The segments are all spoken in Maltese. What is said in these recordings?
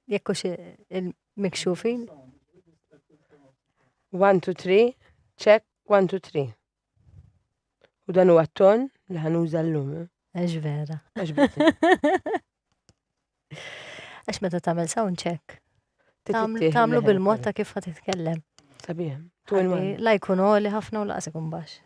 Jekkux il-mikxufin. 1, 2, 3, check, 1, 2, 3. U dan huwa t-ton li ħanuża llum. Eġ vera. Għax bitti. Għax meta tagħmel sound check. Tittieħ Tagħmlu il-leħen bil-mod ukoll. ta' kif ħad titkellem. Sabiħ. 2 in 1. La jkun għoli ħafna u laqas ikun baxx.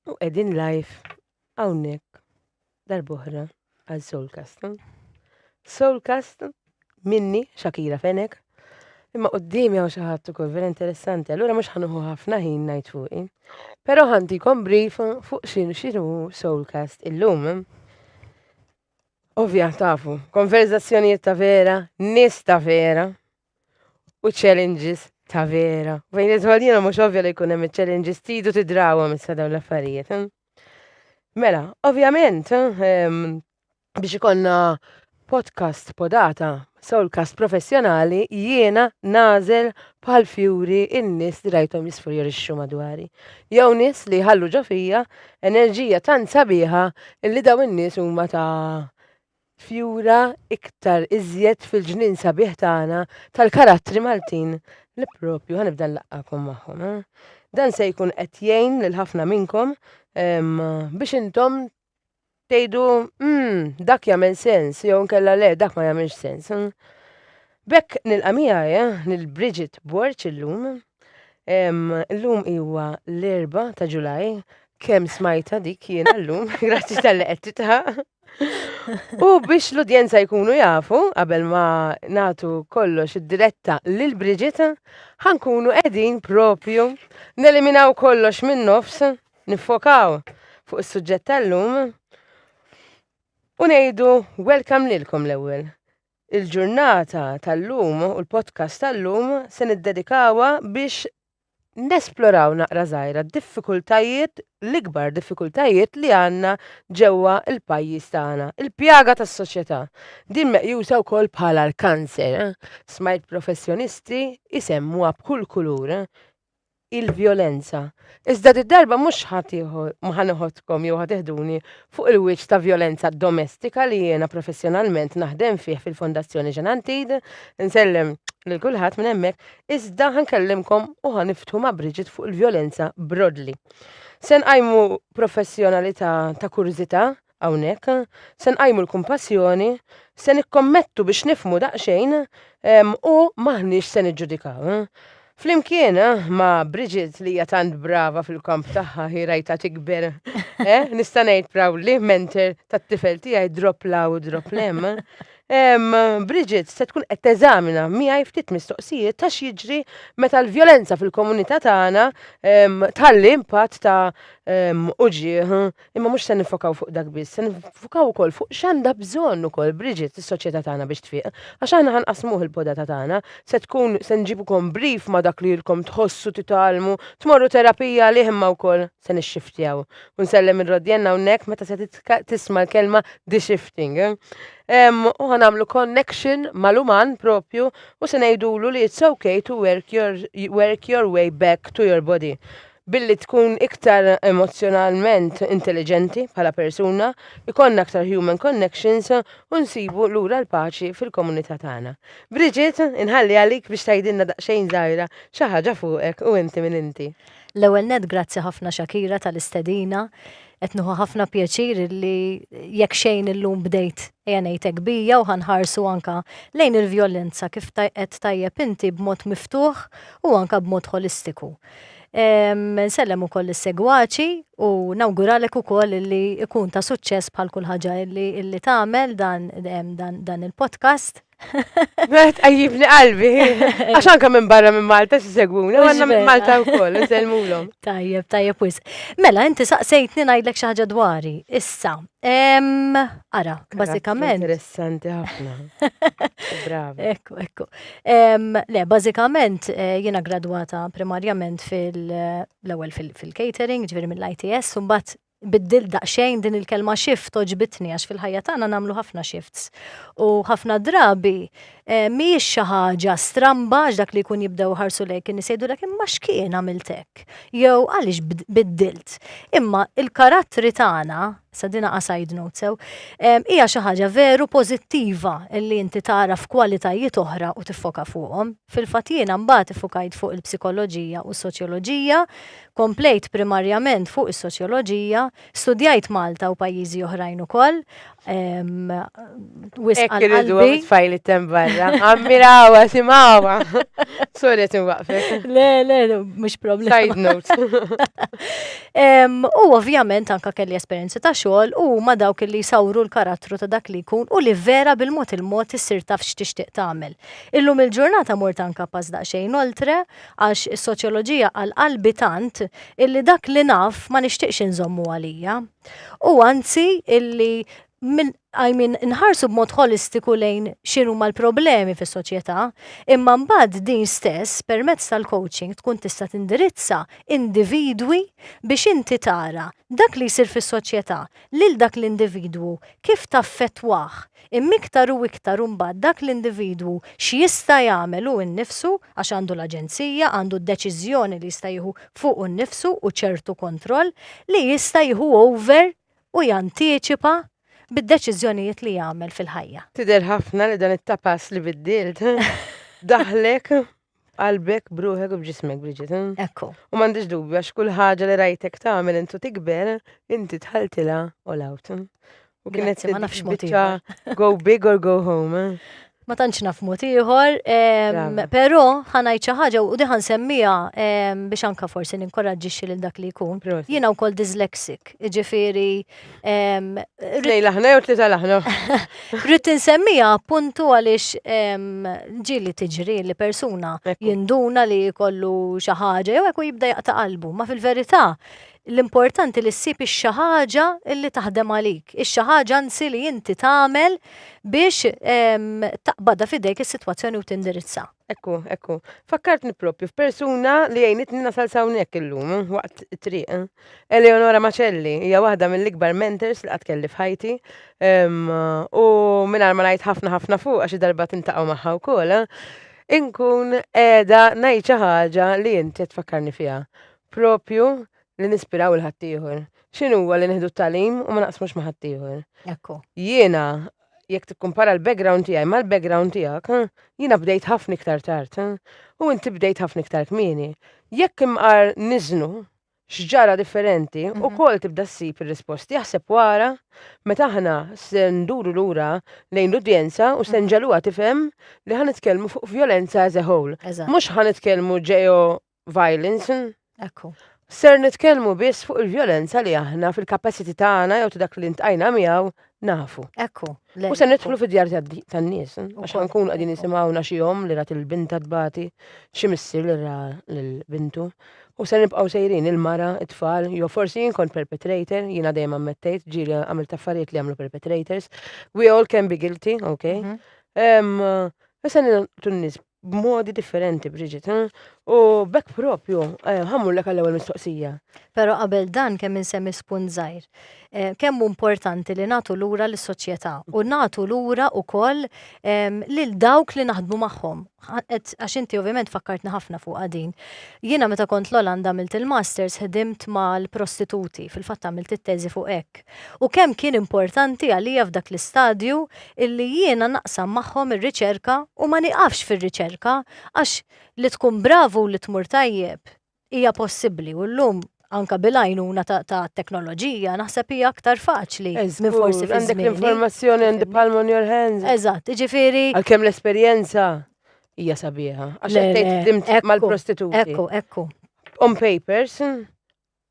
U qegħdin live hawnhekk darb'oħra għal Soulcast. Soulcast minni Shakira fenek. Imma qoddimi hawn xi ħadd ukoll vera interessanti. Allura mhux ħanuħu ħafna ħin ngħid fuqi. Però ħantikom brief fuq x'inhu Soulcast illum. Ovvja tafu, konverzazzjonijiet ta' vera, nies ta' vera u challenges ta' vera. Fejn id-għalina mhux ovvja li jkun hemm challenges tidu tidrawhom issa dawn l-affarijiet. Mela, ovvjament, biex ikonna podcast podata, Soulcast professjonali, jiena nażel bħal fjuri in-nies li rajthom jisfurjorixxu madwari. Jew nies li ħallu ġo fija enerġija tant sabiħa illi daw in-nies huma ta' fjura iktar iżjed fil-ġnien sabiħ tagħna tal-karattri Maltin li propju ħanibda nlaqqakom magħhom. Dan se jkun qed jgħin lil ħafna minnkom biex intom tgħidu dak jagħmel sens jew nkella le dak ma jagħmilx sens. Bekk nilqa' miegħi lil Bridget Borg illum. Illum huwa l-4 ta' Ġulaj, kemm smajta dik jiena llum, grazzi tal-li qed titħaq. U biex l-udjenza jkunu jafu, qabel ma nagħtu kollox id-diretta lil Bridget, ħankunu qegħdin propju neliminaw kollox minn nofs, niffokaw fuq is-suġġett tal-lum. U ngħidu welcome lilkom l-ewwel. Il-ġurnata tal-lum u l-podcast tal-lum se niddedikawha biex nesploraw naqra żgħira d-diffikultajiet, l-ikbar diffikultajiet li għandna ġewwa l-pajjiż tagħna, il-pjaga tas-soċjetà. Din meqjusa wkoll bħala l-kanser. Smajt professjonisti isemmuha b'kull kulur. Il-vjolenza. Iżda d-darba mhux ħaniħodkom jew ħateħduni fuq il-wiċċ ta' vjolenza domestika li jiena professjonalment naħdem fih fil-Fondazzjoni Ġenantid, nsellem lil kulħadd minn hemmhekk, iżda ħankellimkom u ħaniftħu ma' Bridget fuq il-vjolenza broadly. Se nqajmu professjonalità ta' kurżità hawnhekk, se nqajmu l-kumpassjoni, se nikkommettu biex nifhmu daqsxejn u maħniex se niġġudikaw. Flimkien ma' Bridget li hija tant brava fil-kamp tagħha hi rajta tikber. Nista' ngħid proudly mentor tat-tifel tiegħi drop law drop lem. Bridget se tkun qed teżamina miegħi ftit mistoqsijiet ta' x'jiġri meta l-vjolenza fil-komunità tagħna tħalli impatt ta' uġieħ, imma mhux se nifokaw fuq dak biss, se nifokaw ukoll fuq x'għandha bżonn ukoll Bridget is-soċjetà tagħna biex tfieq. Għax aħna ħanqasmuh il-podata tagħna, se nġibukom brief ma' dak li lkom tħossu titgħalmu, tmorru terapija li imma wkoll se nixxiftjaw. U nsellem ir-rodjenna hawnhekk meta se tisma' l-kelma de-shifting. U ħanamlu connection mal-uman propju u se ngħidulu li it's okay to work your way back to your body. Billi tkun iktar emozjonalment intelligenti bħala persuna, ikonna aktar human connections u nsibu lura l-paċi fil-komunità tagħna. Bridget, inħalli għalik biex tgħidilna daqsxejn żgħira xi ħaġa fuqek u inti minn inti. L-ewwel net grazzi ħafna Shakira tal-istedina. Qed nieħu ħafna pjaċir li jekk xejn illum bdejt ngħidlek bija u ħanħarsu anka lejn il-vjolenza kif qed tajjeb inti b'mod miftuħ u anka b'mod holistiku. Nsellem ukoll is-segwaċi u nawguralek ukoll li ikun ta' suċċess bħal kull ħaġa li tagħmel dan il-podcast. Għet għajibni qalbi, għax anka minn barra minn Malta s-segwuna, għanna minn Malta u koll, nsellmulhom. Tajjeb, wis. Mela, inti saqsejtni ngħidlek xi ħaġa dwari. Issa, ara, bażikament. Interessanti ħafna. Brava. Ekku. Le, bażikament jiena gradwata primarjament fil-ewwel fil-catering, ġifieri mill-ITS, u mbagħad biddil daqsxejn din il-kelma shift oġbitni għax fil-ħajja tagħna nagħmlu ħafna shifts. U ħafna drabi mhijiex xi ħaġa stramba għax dak li jkun jibdew ħarsu lejk in-nies jgħidulek imma x'kien għamilt hekk. Jew għaliex biddilt. Imma il-karattri tagħna sa dina side note sew, hija xi ħaġa veru pożittiva li inti tara f'kwalitajiet oħra u tiffoka fuqhom. Fil-fatt jiena mbagħad iffokajt fuq il-psikoloġija u s-soċjoloġija, komplejt primarjament fuq is-soċjoloġija, studjajt Malta u pajjiżi oħrajn ukoll. Wisq qalbi. Tfajli tembarra. Ammirawa, simawa. Sorry tinwaqfek. Le, mhux problema. Side note. U ovvjament anka kelli esperjenzi ta' xogħol u ma dawk li jsawru l-karattru ta' dak li jkun u li vera bil-mod il-mod issir taf x'tixtieq tagħmel. Illum il-ġurnata mort anka pass daqsxejn oltre għax is-soċjoloġija għal qalbi tant illi dak li naf ma nixtieqx inżommu għalija. U anzi illi nħarsu b'mod holistiku lejn x'inhu mal-problemi fis-soċjetà, imma mbagħad din stess permezz tal-coaching tkun tista' tindirizza individwi biex inti tara dak li jsir fis-soċjetà lil dak l-individwu kif taffettwah immiktar u iktar mbagħad dak l-individwu x'jista' jagħmel hu nnifsu għax għandu l-aġenzija, għandu d-deċiżjoni li jista' jieħu fuq nnifsu u ċertu kontroll li jista' jieħu over u jantiċipa bid-deċiżjonijiet li jagħmel fil-ħajja. Tidher ħafna li dan it-tapas li biddilt daħlek qalbek bruħek u bġismek Bridget. Ekku. U m'għandix dubju għax kull ħaġa li rajtek tagħmel intu tikber, inti tħaltilha all out. U kienet ma nafx mod go big or go home. Ma tantx naf mod ieħor, però ħanajt xi ħaġa u diħan semmija biex anka forsi ninkoraġġixxi lil dak li jkun. Jiena wkoll dyslexic, jiġifieri tnejn laħna jew tlieta laħna. Rrid insemmija appuntu għaliex ġieli tiġri li persuna jinduna li jkollu xi ħaġa jew hekk jibda jaqta' qalbu, ma fil-verità l-importanti li ssib ix-xi ħaġa li taħdem għalik, ix-xi ħaġa anzi li inti tagħmel biex taqbadha f'idejk is-sitwazzjoni u tindirizza. Ekku. Fakkartni propju f'persuna li għajnitni nasal hawnhekk illum waqt it-triq. Eleonora Macelli hija waħda mill-ikbar mentors li qatt kelli f'ħajti u mingħajr ma ngħid ħafna fuq għax darba tintaqgħu magħha wkoll. Inkun qiegħda ngħid xi ħaġa li inti qed tfakkarni fiha. Propju li nispiraw il-ħaddieħor. X'inhu huwa li nieħdu t-tagħlim u ma naqsmux ma' ħaddieħor. Ekku. Jiena jekk tikkumpara l-background tiegħi mal-background tiegħek, jiena bdejt ħafna iktar tard. U inti bdejt ħafna iktar kmieni. Jekk imqar niżnu x'ġara differenti u kol tibda ssib ir-risposti jaħseb wara meta aħna se nduru lura lejn l-udjenza u se nġaluha tifhem li ħanitkellmu fuq violenza as a whole. Mhux ħanitkellmu ġeo violence. Ekku. Ser nitkellmu biss fuq il-vjolenza li aħna fil-kapacity tagħna jew ta' dak li ntqajna miegħu nafu. Ekku. U se nidħlu fid-djar tan-nies, għax nkunu qegħdin nisimgħu xi jom li rat il-binta tbati, xi missier li ra lill-bintu. U se nibqgħu sejrin il-mara, it-tfal, jew forsi jien kont perpetrator, jiena dejjem ammettejt, ġieli għamilt affarijiet li għamlu perpetrators. We all can be guilty, okay? Se nagħtu n-nies b'modi differenti, Bridget. U bekk propju, ħammur lek għall-ewwel mistoqsija. Pero qabel dan kemm insemmi spunt żgħir. Kemm importanti li nagħtu lura lis-soċjetà u nagħtu lura wkoll lil dawk li naħdmu magħhom. Għax inti ovvjament fakkartni ħafna fuq din. Jiena meta kont l-Olanda għamilt il-masters ħdimt mal-prostituti, fil-fatt għamilt it-teżi fuq hekk. U kemm kien importanti għalija f'dak l-istadju illi jiena naqsam magħhom ir-riċerka u ma nieqafx fir-riċerka għax li tkun bravu li tmur tajjeb hija possibbli u llum anka bil-għajnuna ta' teknoloġija naħseb hija aktar faċli minn forsi għandek l-informazzjoni and the palm on your hands. Eżatt, ġifieri. Għalkemm l-esperjenza hija sabiħa. Għax qed tgħid mal-prostituti. Ekku. On papers,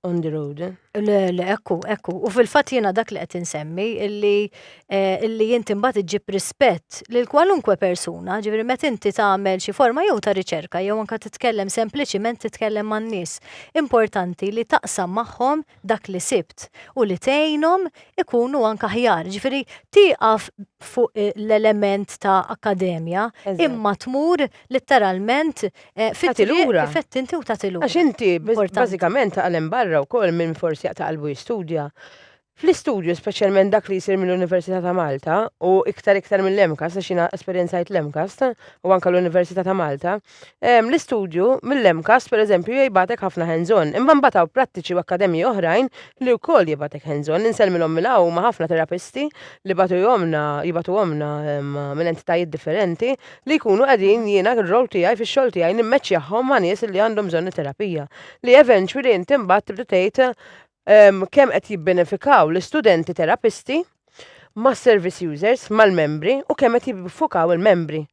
on the road. Le, ekku. U fil-fatt jiena dak li qed insemmi illi inti mbagħad iġġib rispett lil kwalunkwe persuna, ġifieri meta inti tagħmel xi forma jew ta' riċerka jew anke titkellem sempliċiment titkellem man-nies. Importanti li taqsam magħhom dak li sibt u li tgħinhom ikunu anke aħjar. Ġifieri tieqaf fuq l-element ta' akkademja imma tmur litteralment fit-lura. Fett inti u tagħti lura. Għax inti bażikament taqalem barra wkoll minn forsi jaqtaqalbu jistudja. Fl-istudju, speċjalment dak li jsir mill-Università ta' Malta u iktar mill-Lemkast, għax jiena esperjenzajt Lemkast u anke l-Università ta' Malta, l-istudju mill-Lemkast pereżempju jibgħatek ħafna hands-on, imma mbagħad prattiċi u akkademji oħrajn li wkoll jibgħatek hands-on. Ninsellmilhom milgħu ma' ħafna terapisti li jibgħatuhomna minn entitajiet differenti li jkunu qegħdin jiena r-rol tiegħi fix-xogħol tiegħi nimmeċċjahom ma' nies li għandhom bżonn terapija. Li eventually inti mbagħad tibda tgħid kemm qed jibbenefikaw l-istudenti terapisti ma' service users, mal-membri u kemm qed jibfukaw il-membri.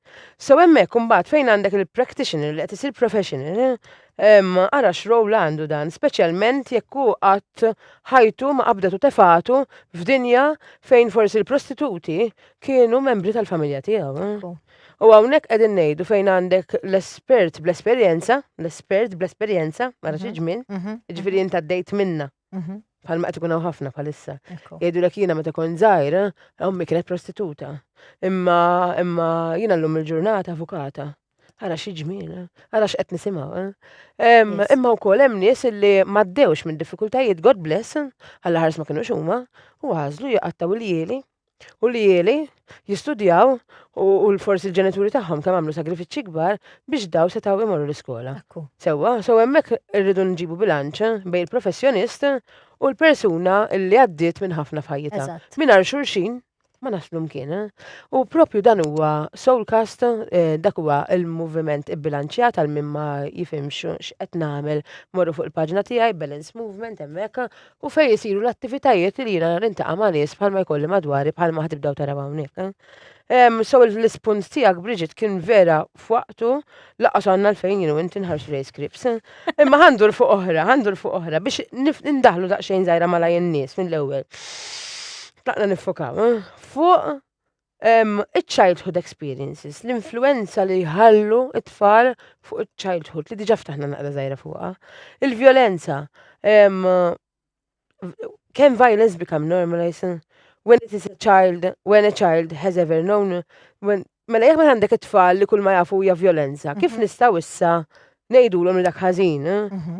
So hemmhekk imbagħad fejn għandek il-practitioner li qed isir professional, ara x'rol għandu dan, speċjalment jekk hu qatt ħajtu ma qabdet u tefatu f'dinja fejn forsi l-prostituti kienu membri tal-familja tiegħu. U hawnhekk qegħdin ngħidu fejn għandek l-espert bl-esperjenza, mara xi ġmien, jiġifieri inti għaddejt minna. Bħalma qed ikun hawn ħafna bħalissa. Jgħidulek jiena meta kont żgħira, ommi kienet prostituta. Imma jiena llum il-ġurnata avukata. Ara xi ġmiel, ara x'qed nisimgħu. Imma wkoll hemm nies illi m'għaddewx minn diffikultajiet, God bless, alla ħares ma kinux huma, u għażlu jaqattaw il-jieli. U li jieli jistudjaw u forsi l-ġenituri tagħhom kemm għamlu sagrifiċċji kbar biex daw setgħu imorru l-iskola. Sewwa, so hemmhekk irridu nġibu bilanċ bejn il-professjonist u l-persuna li għaddiet minn ħafna fajjita. Mingħajr xulxin ma naslu mkien. U propju dan huwa Soulcast, dak huwa il-moviment ibbilanċjat għal min ma jifhimx x'qed nagħmel morru fuq il-paġna tiegħi Balance Movement hemmhekk u fejn isiru l-attivitajiet li jiena nintaqa' ma' nies bħalma jkolli madwari bħalma ħatibdew taraw hawnhekk. So l-ispunt tiegħek Bridget kien vera f'waqtu laqas għandna l-fejn jienu inti nħarx rej scripts. Imma ħandur fuq oħra biex nindaħlu daqsxejn żgħira malaj in-nies mill-ewwel. Tlaqna nifokaw fuq il-childhood experiences, l-influenza li jħallu it-tfal fuq il-childhood li diġà ftaħna naqra żgħira fuqha. Il-vjolenza, can violence become normalized when a child has ever known, mela jekk ma għandek it-tfal li kull ma jafu hija vjolenza, kif nistgħu issa ngħidulhom li dak ħażin,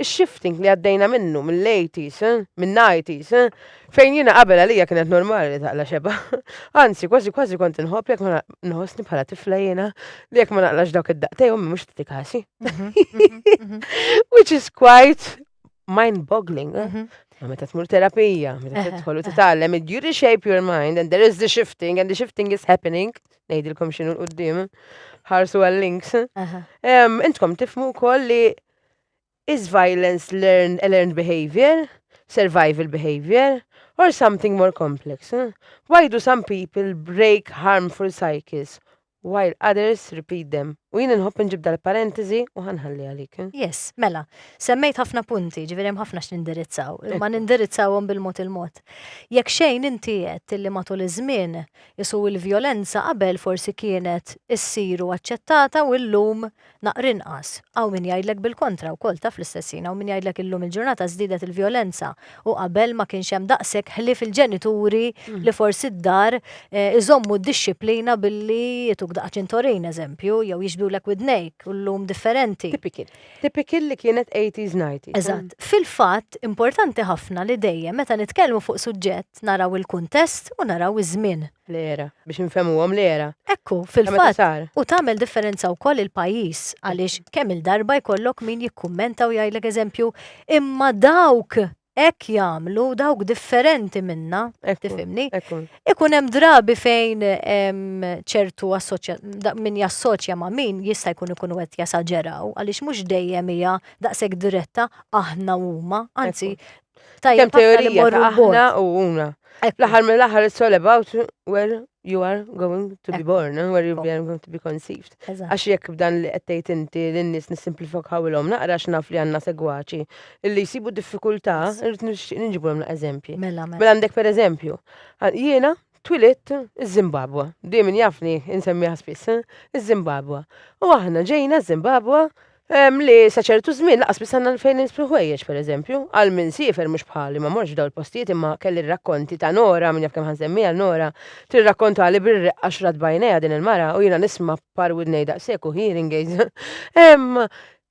ix-shifting li għaddejna minnu mill-80s, min-90s, fejn jiena qabel għalija kienet normali li taqla xeba. Anzi, kważi kont inħobb jekk ma nħossni bħala tifla jiena li jekk ma naqlax dawk id-daqtej ommi mhux titikasi. Which is quite mind-boggling. Meta tmur terapija, meta tidħol u titgħallem, you reshape your mind and there is the shifting and the shifting is happening. Ngħidilkom x'inhu l-qudiem. Ħarsu għal-links. Intkom tifmu wkoll li is violence a learned behavior, survival behavior, or something more complex? Why do some people break harmful cycles while others repeat them? U jien nħobb nġib dal-parentesi u ħanħalli għalik. Yes, mela, semmejt ħafna punti, ġifieri hemm ħafna x'nindirizzaw, imma nindirizzawhom bil-mod il-mod. Jekk xejn inti qed li matul iż-żmien isu l-vjolenza qabel forsi kienet issiru aċċettata u llum naqra inqas. Hawn min jgħidlek bil-kontra wkoll ta' fl-istessin, hawn min jgħidlek illum il-ġurnata żdiedet il-vjolenza u qabel ma kienx hemm daqshekk ħlief il-ġenituri li forsi d-dar iżommu d-disciplina billi jituk daqqa ċintorin eżempju, jew jiġbdulek widnejk u llum differenti. Typical li kienet 80s, 90s. Eżatt. Fil-fatt importanti ħafna li dejjem meta nitkellmu fuq suġġett naraw il-kuntest u naraw iż-żmien. L-era, biex nfehmuhom l-era. Ekku, fil-fatt, u tagħmel differenza wkoll il-pajjiż għaliex kemm il-darba jkollok min jikkummenta u jgħidlek eżempju imma dawk hekk jagħmlu dawk differenti minna, tifhimni? Ikun hemm drabi fejn ċertu min jassoċja ma' min jista' jkunu qed jasaġeraw għaliex mhux dejjem hija daqshekk diretta aħna huma, anzi tajjeb ħafna li morru aħna u huma. L-aħħar mill-aħħar it's all about where you are going to be born, where you are going to be conceived. Għax jekk b'dan li qed tgħid inti lin-nies nissimplifikawilhom naqra x'naf li għandna segwaċi illi jsibu diffikultà irid nġibulhom eżempji. Mela għandek pereżempju, jiena twilit iż-Zimbabwe. Dejjem jafni insemmiha spiss, iż-Zimbabwe. U aħna ġejna z-Zimbabwe li saċertu żmien laqas biss għandna fejn nisbru ħwejjeġ pereżempju, għal min siefer mhux bħali ma morx daw il-postijiet imma kelli rrakkonti ta' Nora min jaf kemm ħansemmija Nora, tirrakkonta li bir-reqqa xrat bajnejha din il-mara u jiena nisma' par widnej daqshekk u hearing aids.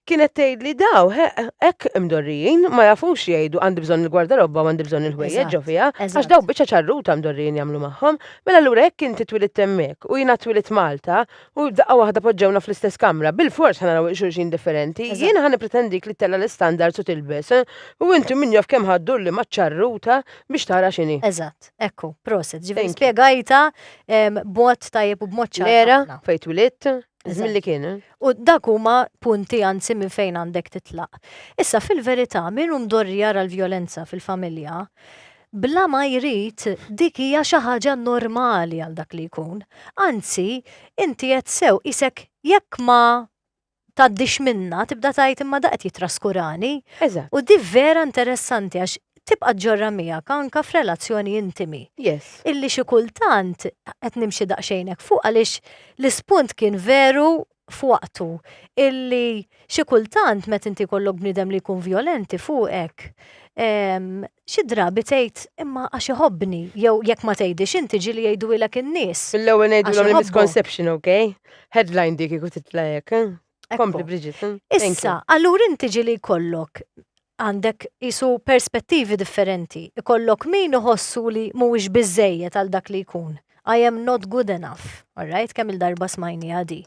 Kienet tgħid li daw hekk imdorrijin ma jafux jgħidu għandi bżonn il-gwardarobba u għandi bżonn il-ħwejjeġ ġo fiha, għax daw biċċa ċarruta mdorrijin jagħmlu magħhom, mela allura hekk inti twilit hemmhekk u jiena twilit Malta u daqqa waħda poġġewna fl-istess kamra, bil-fors ħanaraw xulxin differenti, jiena ħan nippretendik li tella l-istandards u tilbes u inti min jaf kemm ħaddur li maċ-ċarruta biex tara x'inhi. Eżatt, ekku, proset, ġifieri spjegajta b'mod tajjeb u b'mod ċar. Era fejn twilit. Żmien li kien. U dak huma punti anzi minn fejn għandek titlaq. Issa fil-verità min mdorri jara l-vjolenza fil-familja bla ma jrid dik hija xi ħaġa normali għal dak li jkun. Anzi, inti qed sew isek jekk ma taddix minna tibda tgħid imma da qed jitraskurani. U di vera interessanti għax tibqa' ġorra miegħek anke f'relazzjoni intimi. Yes. Illi xi kultant qed nimxi daqsxejnek fuq għaliex l-ispunt kien veru f'waqtu. Illi xi kultant meta inti kollok bniedem li jkun vjolenti fuqek, xi drabi tgħid imma għax iħobbni jew jekk ma tgħidix inti ġieli jgħidulek in-nies. Mill-ewwel ngħidulhom il-misconception, okay? Headline dik kieku titla' hekk. Kompli Bridget. Issa, allura inti ġieli jkollok għandek isu perspettivi differenti. Ikollok min iħossu li mhuwiex biżejjed għal dak li jkun. I am not good enough. Alright, kemm il-darba smajni għadi.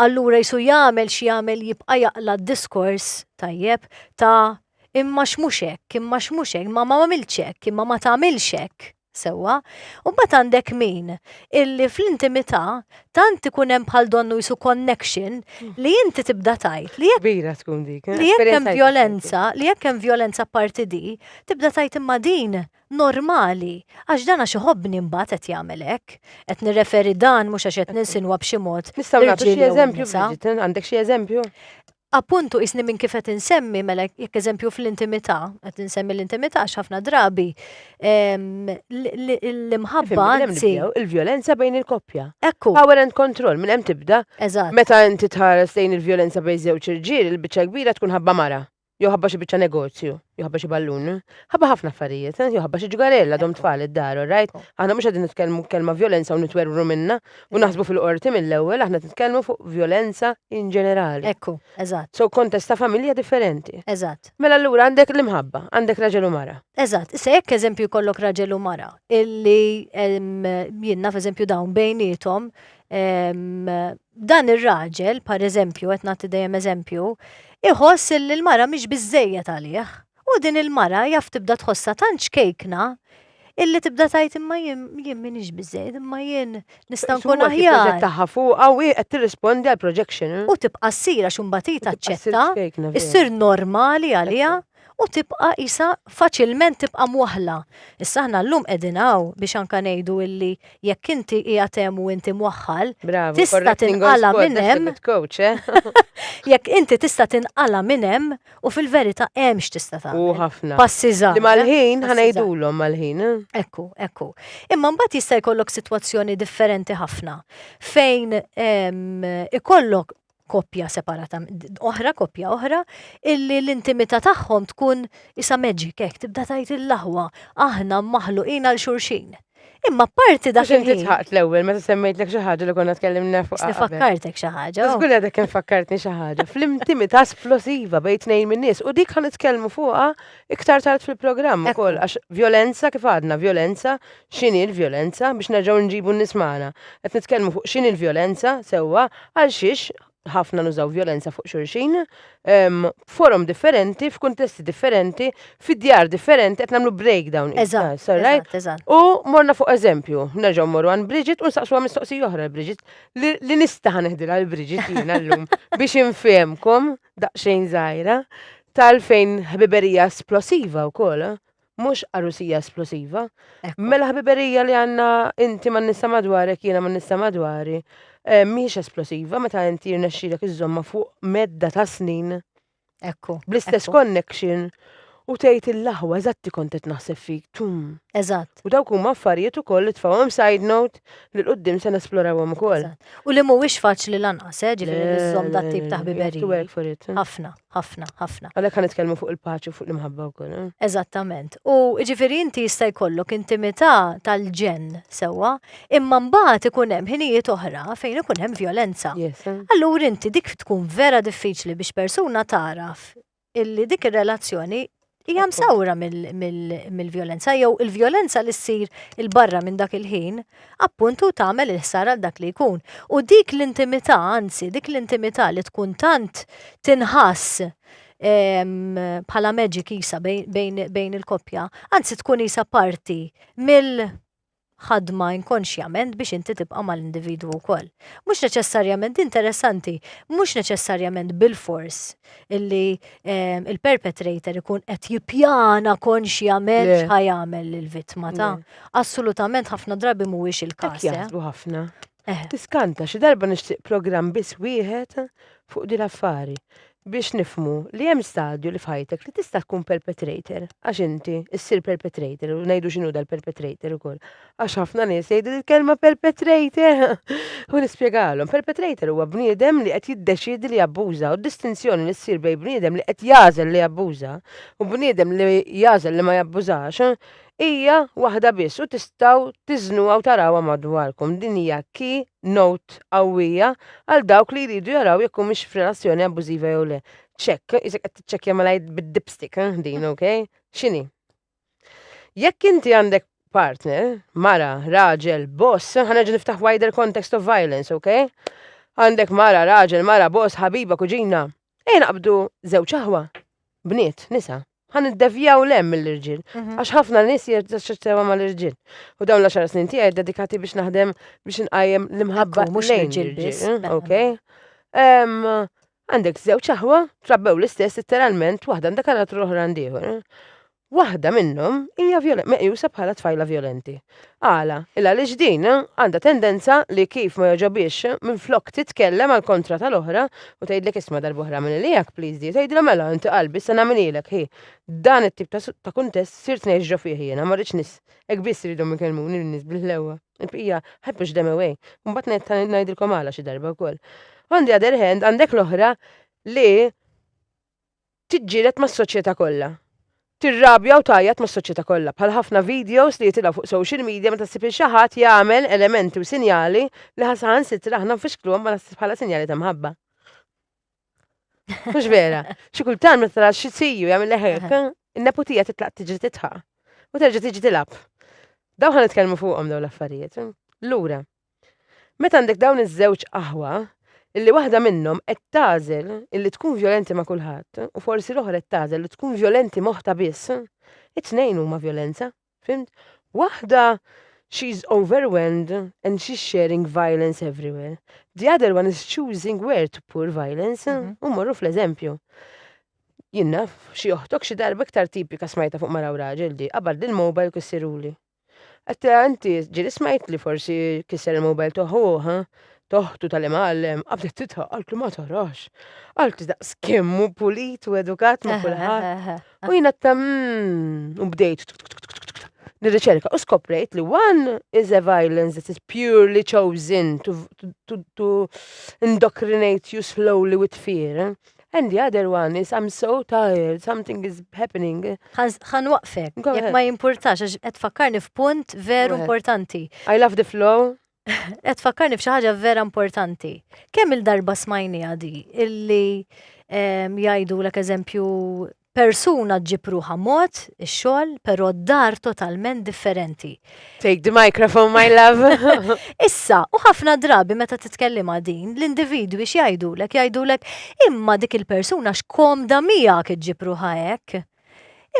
Allura jisu jagħmel xi jagħmel jibqa' jaqla d-diskors tajjeb ta' imma x'mhux hekk, imma x'mhux hekk, imma ma m'għamilx hekk, imma ma tagħmilx hekk. Sewwa, u mbagħad għandek min illi fl-intimità tant ikun hemm bħal donnu jisu connection li inti tibda tajt li kbira tkun dik. Li jekk hemm vjolenza, li jekk hemm vjolenza parti di, tibda tajt imma din normali għax dan għax iħobbni mbagħad qed jagħmel hekk. Qed nirreferi dan mhux għax qed ninsinwa b'xi mod. Nistgħu nagħtu xi eżempju, Bridget, għandek xi eżempju? Appuntu isni minn kif qed insemmi mela jekk eżempju fl-intimità, qed insemmi l-intimità x'ħafna drabi l-imħabba anzi il-vjolenza bejn il-koppja. Ekku. Power and control minn hemm tibda. Eżatt. Meta inti tħares lejn il-vjolenza bejn żewġ irġiel, il-biċċa kbira tkun ħabba mara. Jew ħabba xi biċċa negozju, jew ħabba xi ballun, ħabba ħafna affarijiet, jew ħabba xi ġugarella dom tfal id-dar, right? Aħna mhux qegħdin nitkellmu kelma vjolenza u nitwerru minna u naħsbu fil-qorti mill-ewwel, aħna nitkellmu fuq vjolenza in ġenerali. Ekku, eżatt. So kontest ta' familja differenti. Eżatt. Mela allura għandek l-imħabba, għandek raġel u mara. Eżatt, issa jekk eżempju jkollok raġel u mara illi jiena f'eżempju dawn bejniethom dan ir-raġel, par eżempju, qed nagħti dejjem eżempju, iħoss li l-mara mhix biżejjed għalih. U din il-mara jaf tibda tħossha tant xkejkna illi tibda tgħid imma jien m'iniex biżejjed, imma jien nista' nkun aħjar. Taħħa fuqha u qed tirrispondi għall projection. U tibqa' ssir għax imbagħad taċċetta, issir normali għaliha u tibqa' isa faċilment tibqa' mwaħla. Issa aħna llum qegħdin hawn biex anke ngħidu illi jekk inti qiegħed hemm u inti mwaħħal, tista' tinqala minn hemm. Jekk inti tista' tinqala minn hemm u fil-verità hemm x'tista' tagħmel. U ħafna. Passi żgħar. Li mal-ħin ħanejdulhom mal-ħin. Ekku. Imma mbagħad jista' jkollok sitwazzjoni differenti ħafna fejn ikollok koppja separata, koppja oħra, illi l-intimità tagħhom tkun isa magic hekk, tibda tgħid il-laħwa, aħna maħluqina l-xulxin. Imma parti dak il-ħin. Inti tħaqt l-ewwel meta semmejtlek xi ħaġa li konna tkellimna fuq. Nifakkartek xi ħaġa. Żgur għadek kien fakkartni xi ħaġa. Fl-intimità esplosiva bejn tnejn min-nies u dik ħanitkellmu fuqha iktar tard fil-programm ukoll għax violenza kif għadna, violenza x'inhi l-violenza biex nerġgħu nġibu n-nies magħna. Qed nitkellmu fuq x'inhi l-violenza sewwa għal xiex ħafna nużaw violenza fuq xulxin, forum differenti, f'kuntesti differenti, fid-djar differenti, qed nagħmlu breakdown. Eżatt. U morna fuq eżempju, nerġgħu morru għan Bridget u nsaqsuha mistoqsija oħra l-Bridget li nista' ħaneħdilha l-Bridget jiena llum biex infehmkom daqsxejn żgħira tal-fejn ħbiberija esplosiva wkoll. Mux arusija esplosiva. Mela ħbiberija li għanna inti man nista madwarek, jiena man nista madwari, miex esplosiva, meta inti jirnexxilek iżomma fuq medda ta' snin. Bl-istess connection. U tgħid il-laħwa eżatti kont qed naħseb fik, tum. Eżatt. U dawk huma affarijiet ukoll li tfawhom side note li l-qudiem se nesplorawhom ukoll. U li mhuwiex faċli lanqas, ġifieri niżomm dat tip ta' ħbiberija. Ħafna. Għalhekk ħanitkellmu fuq il-paċi u fuq l-imħabba wkoll. Eżattament. U ġifieri inti jista' jkollok intimità tal-ġen sewwa, imma mbagħad ikun hemm ħinijiet oħra fejn ikun hemm violenza. Allura inti dik tkun vera diffiċli biex persuna taraf illi dik ir-relazzjoni hija msawra mill-violenza, jew il-violenza li ssir il-barra minn dak il-ħin, appuntu tagħmel il-ħsara dak li jkun. U dik l-intimità, anzi, dik l-intimità li tkun tant tinħass bħala magic isa bejn il-koppja, anzi tkun isa parti ħadma inkonxjament biex inti tibqa' mal-individwu wkoll. Mhux neċessarjament interessanti, mhux neċessarjament bil-fors illi il-perpetrator ikun qed jippjana konxjament x'ħajamel lill-vittma ta'. Assolutament ħafna drabi mhuwiex il-każ. Jaħsbu ħafna. Tiskanta xi darba nixtieq programm biss wieħed fuq din l-affari biex nifmu li hemm stadju li f'ħajtek li tista' tkun perpetrator għax inti issir perpetrator u ngħidu x'inhu dal-perpetrator ukoll. Għax ħafna nies jgħidu l-kelma perpetrator u nispjegalhom. Perpetrator huwa bniedem li qed jiddeċiedi li jabbuża u d-distinzjoni li ssir bejn bniedem li qed jażel li jabbuża u bniedem li jażel li ma jabbużax hija waħda biss u tistgħu tiżnuha u tarawha madwarkom. Din hija key note qawwija għal dawk li jridu jaraw jekk humiex f'relazzjoni abbużiva jew le. Ċekk, isek qed tiċċekkja malajt bid-dipstick din, okay? X'inhi? Jekk inti għandek partner, mara, raġel, boss, ħanerġa' niftaħ wider context of violence, okay? Għandek mara, raġel, mara, boss, ħabiba, kuġina. Naqbdu żewġ aħwa, bniet, nisa. ħan id-devjaw lem mill-irġil. Għax ħafna nis jirċeċċewa mal-irġil. U dawn l-10 snin tiegħi dedikati biex naħdem biex nqajjem l-imħabba lejn l-irġil. Okay? Għandek żewġ aħwa trabbew l-istess literalment waħda għandek għal l-oħra għandieħor. Waħda minnhom hija meqjusa bħala tfajla violenti. Għala, illa li ġdin għandha tendenza li kif ma joġobiex minn flok titkellem għal kontra tal-oħra u tgħidlek isma' darb'oħra minn ilijak please di, tgħidilha mela inti qalbi se nagħmililek ħi. Dan it-tip ta' kuntest sirt ngħix ġo fih jiena ma rridx nies hekk biss iridu ikellmuni n-nies bil-ħlewwa. Il-bqija ħebbux dem away. Mbagħad ngħidilkom għala xi darba wkoll. On the other hand għandek l-oħra li tiġġieled mas-soċjetà kollha. Tirrabja u tajjat ma' s-soċjetà kollha bħal ħafna videos li jitilgħu fuq social media meta ssib xi ħadd jagħmel elementi u sinjali li ħasan sitra aħna nfixkluhom bħala sinjali ta' mħabba. Mhux vera. Xi kultant meta tara xi siju jagħmel hekk, in-neputija titlaq tiġi titħaq u terġa' tiġi tilab. Dawn ħa nitkellmu fuqhom dawn l-affarijiet. Lura, meta għandek dawn iż-żewġ aħwa illi waħda minnhom qed tagħżel illi tkun violenti ma' kulħadd u forsi l-oħra qed tagħżel li tkun violenti moħħta biss, it-tnejn huma violenza, fimt? Waħda she's overwhelmed and she's sharing violence everywhere. The other one is choosing where to pour violence. U morru fl-eżempju. Jinnna, xi oħtok xi darba iktar tipika smajta fuq mara u raġel di, qabad il-mobile kissiruli. Għatta inti ġiri smajt li forsi kisser il-mobile toħuħa, toħtu tal-imgħallem, qabdet titħaq, għaltu ma tarax. Għaltu daqs kemmu pulit u edukat ma kulħadd. U jina u bdejt nirriċerka u skoprejt li one is a violence that is purely chosen to indoctrinate you slowly with fear. And the other one is I'm so tired, something is happening. Ħan waqfek, jek ma jimpurtax, għed fakkarni f'punt veru importanti. I love the flow. Għed fakkarni f'xaħġa vera importanti. Kemm il-darba smajni għadi illi jajdu l eżempju persuna ġipruħa mod, ix-xogħol, però dar totalment differenti. Take the microphone, my love. Issa, u ħafna drabi meta titkellima din, l-individwi jgħidulek imma dik il-persuna x'komda miegħek iġġipruħa hekk.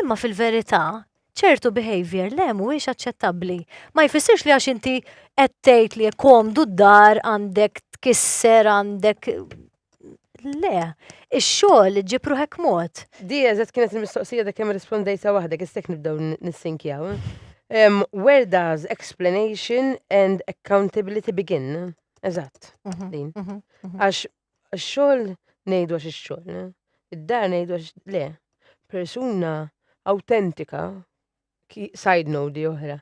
Imma fil-verità, ċertu behavior le mhuwiex aċċettabbli. Ma jfissirx li għax inti qed tgħid li komdu d-dar għandek tkisser għandek le, ix-xogħol ġibru hekk mod. Di eżatt kienet il-mistoqsija dak kemm rispondejta waħda kistek nibdew nissinkjaw. Where does explanation and accountability begin? Eżatt, din. Għax x-xogħol ngħidu għax ix-xogħol, id-dar ngħidu għax le. Persuna autentika, side note di oħra.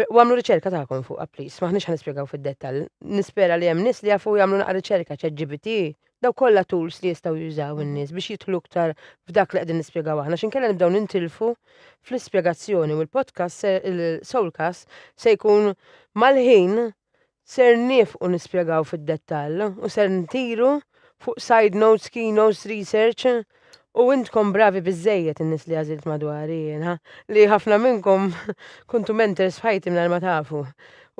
U għamlu riċerka ta'kom fuq, please, maħnix ħanispiegaw fid-dettal. Nispera li hemm nies li jafu jagħmlu naqra riċerka ChatGPT, daw kollha tools li jistgħu jużaw in-nies biex jidħlu aktar f'dak li qegħdin nispjegaw aħna. X'inkella nibdew nintilfu fl-ispjegazzjoni u l-podcast il-Soulcast se jkun mal-ħin ser nifqu nispjegaw fid-dettall u ser ntiru fuq side notes, keynotes, research. U intkom bravi bizzejiet in-nies li għażilt madwari, li ħafna minnkom kuntu mentors f'ħajti minn ma tafu.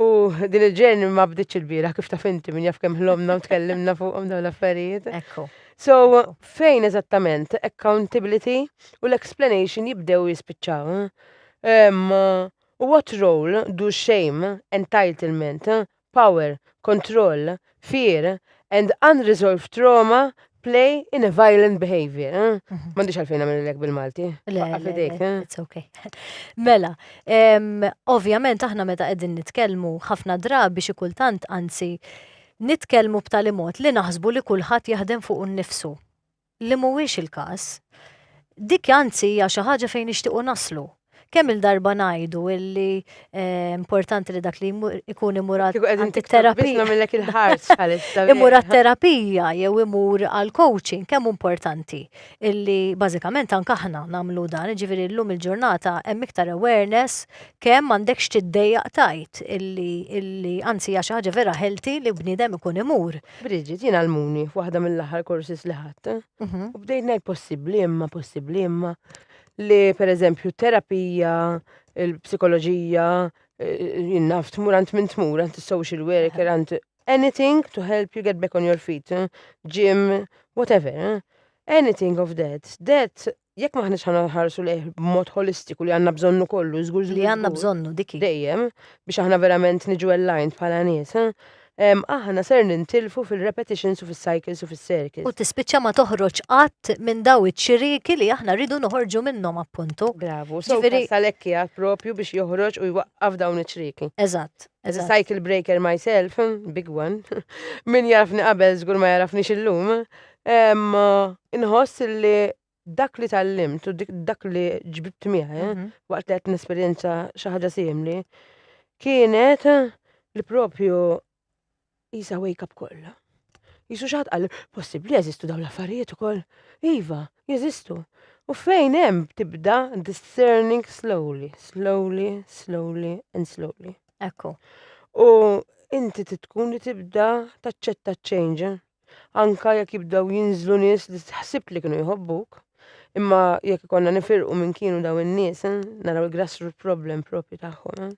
U din il-ġerni ma bdiċ il-bira kif taf inti minn jaf kemm ħlomna u tkellimna fuqhom dawn l-affarijiet. Ekku. So, fejn eżattament accountability u l-explanation jibdew jispiċċaw. What role do shame, entitlement, power, control, fear and unresolved trauma play in a violent behavior. M'għandix għalfejn nagħmel bil-Malti. It's okay. Mela, ovvjament aħna meta qegħdin nitkellmu ħafna drabi xi kultant anzi nitkellmu b'tali mod li naħsbu li kulħadd jaħdem fuq innifsu. Li mhuwiex il-każ. Dik anzi hija xi ħaġa fejn nixtiequ naslu. Kemm il-darba ngħidu illi importanti li dak li ikun imur għat-terapija. Imur għat-terapija jew imur għal-coaching, kemm importanti illi bażikament anke aħna nagħmlu dan, ġifieri llum il-ġurnata hemm iktar awareness kemm m'għandekx tiddejjaq tajt illi anzi hija xi ħaġa vera healthy li bniedem ikun imur. Bridget, jien għalmuni f'waħda mill-aħħar courses li ħadd. U bdejt ngħid possibbli imma li per eżempju terapija, il-psikoloġija, jinnaf tmur minn tmur, social worker, anything to help you get back on your feet, gym, whatever, anything of that. That, jekk maħniċ ħarsu li b'mod holistiku li għanna bżonnu kollu, żgur li għanna bżonnu diki. Dejjem, biex aħna verament niġu aligned bħala nies. Aħna ser nintilfu fil-repetitions u fil-cycles u fil-circles. U tispiċċa ma toħroġ qatt minn daw iċ-ċiriki li aħna rridu noħorġu minnhom appuntu. Bravu, so salekki propju biex joħroġ u jwaqqaf dawn iċ-ċiriki. Eżatt. As a cycle breaker myself, big one, min jarafni qabel żgur ma jarafnix illum, inħoss li dak li tallimt u dak li ġbibt miegħi waqt li qed nesperjenza xi ħaġa simili kienet li propju jisa wake up kolla. Jisu xaħat għal, possibli jeżistu daw l-affarijiet ukoll. Iva, jeżistu. U fejn hemm tibda discerning slowly and slowly. Ekku. U inti tkun li tibda taċċetta change. Anka jekk jibdaw jinżlu nies li tħassib li kienu jħobbuk. Imma jekk konna nifirqu minn kienu daw in-nies, naraw il-grassroot problem propju tagħhom.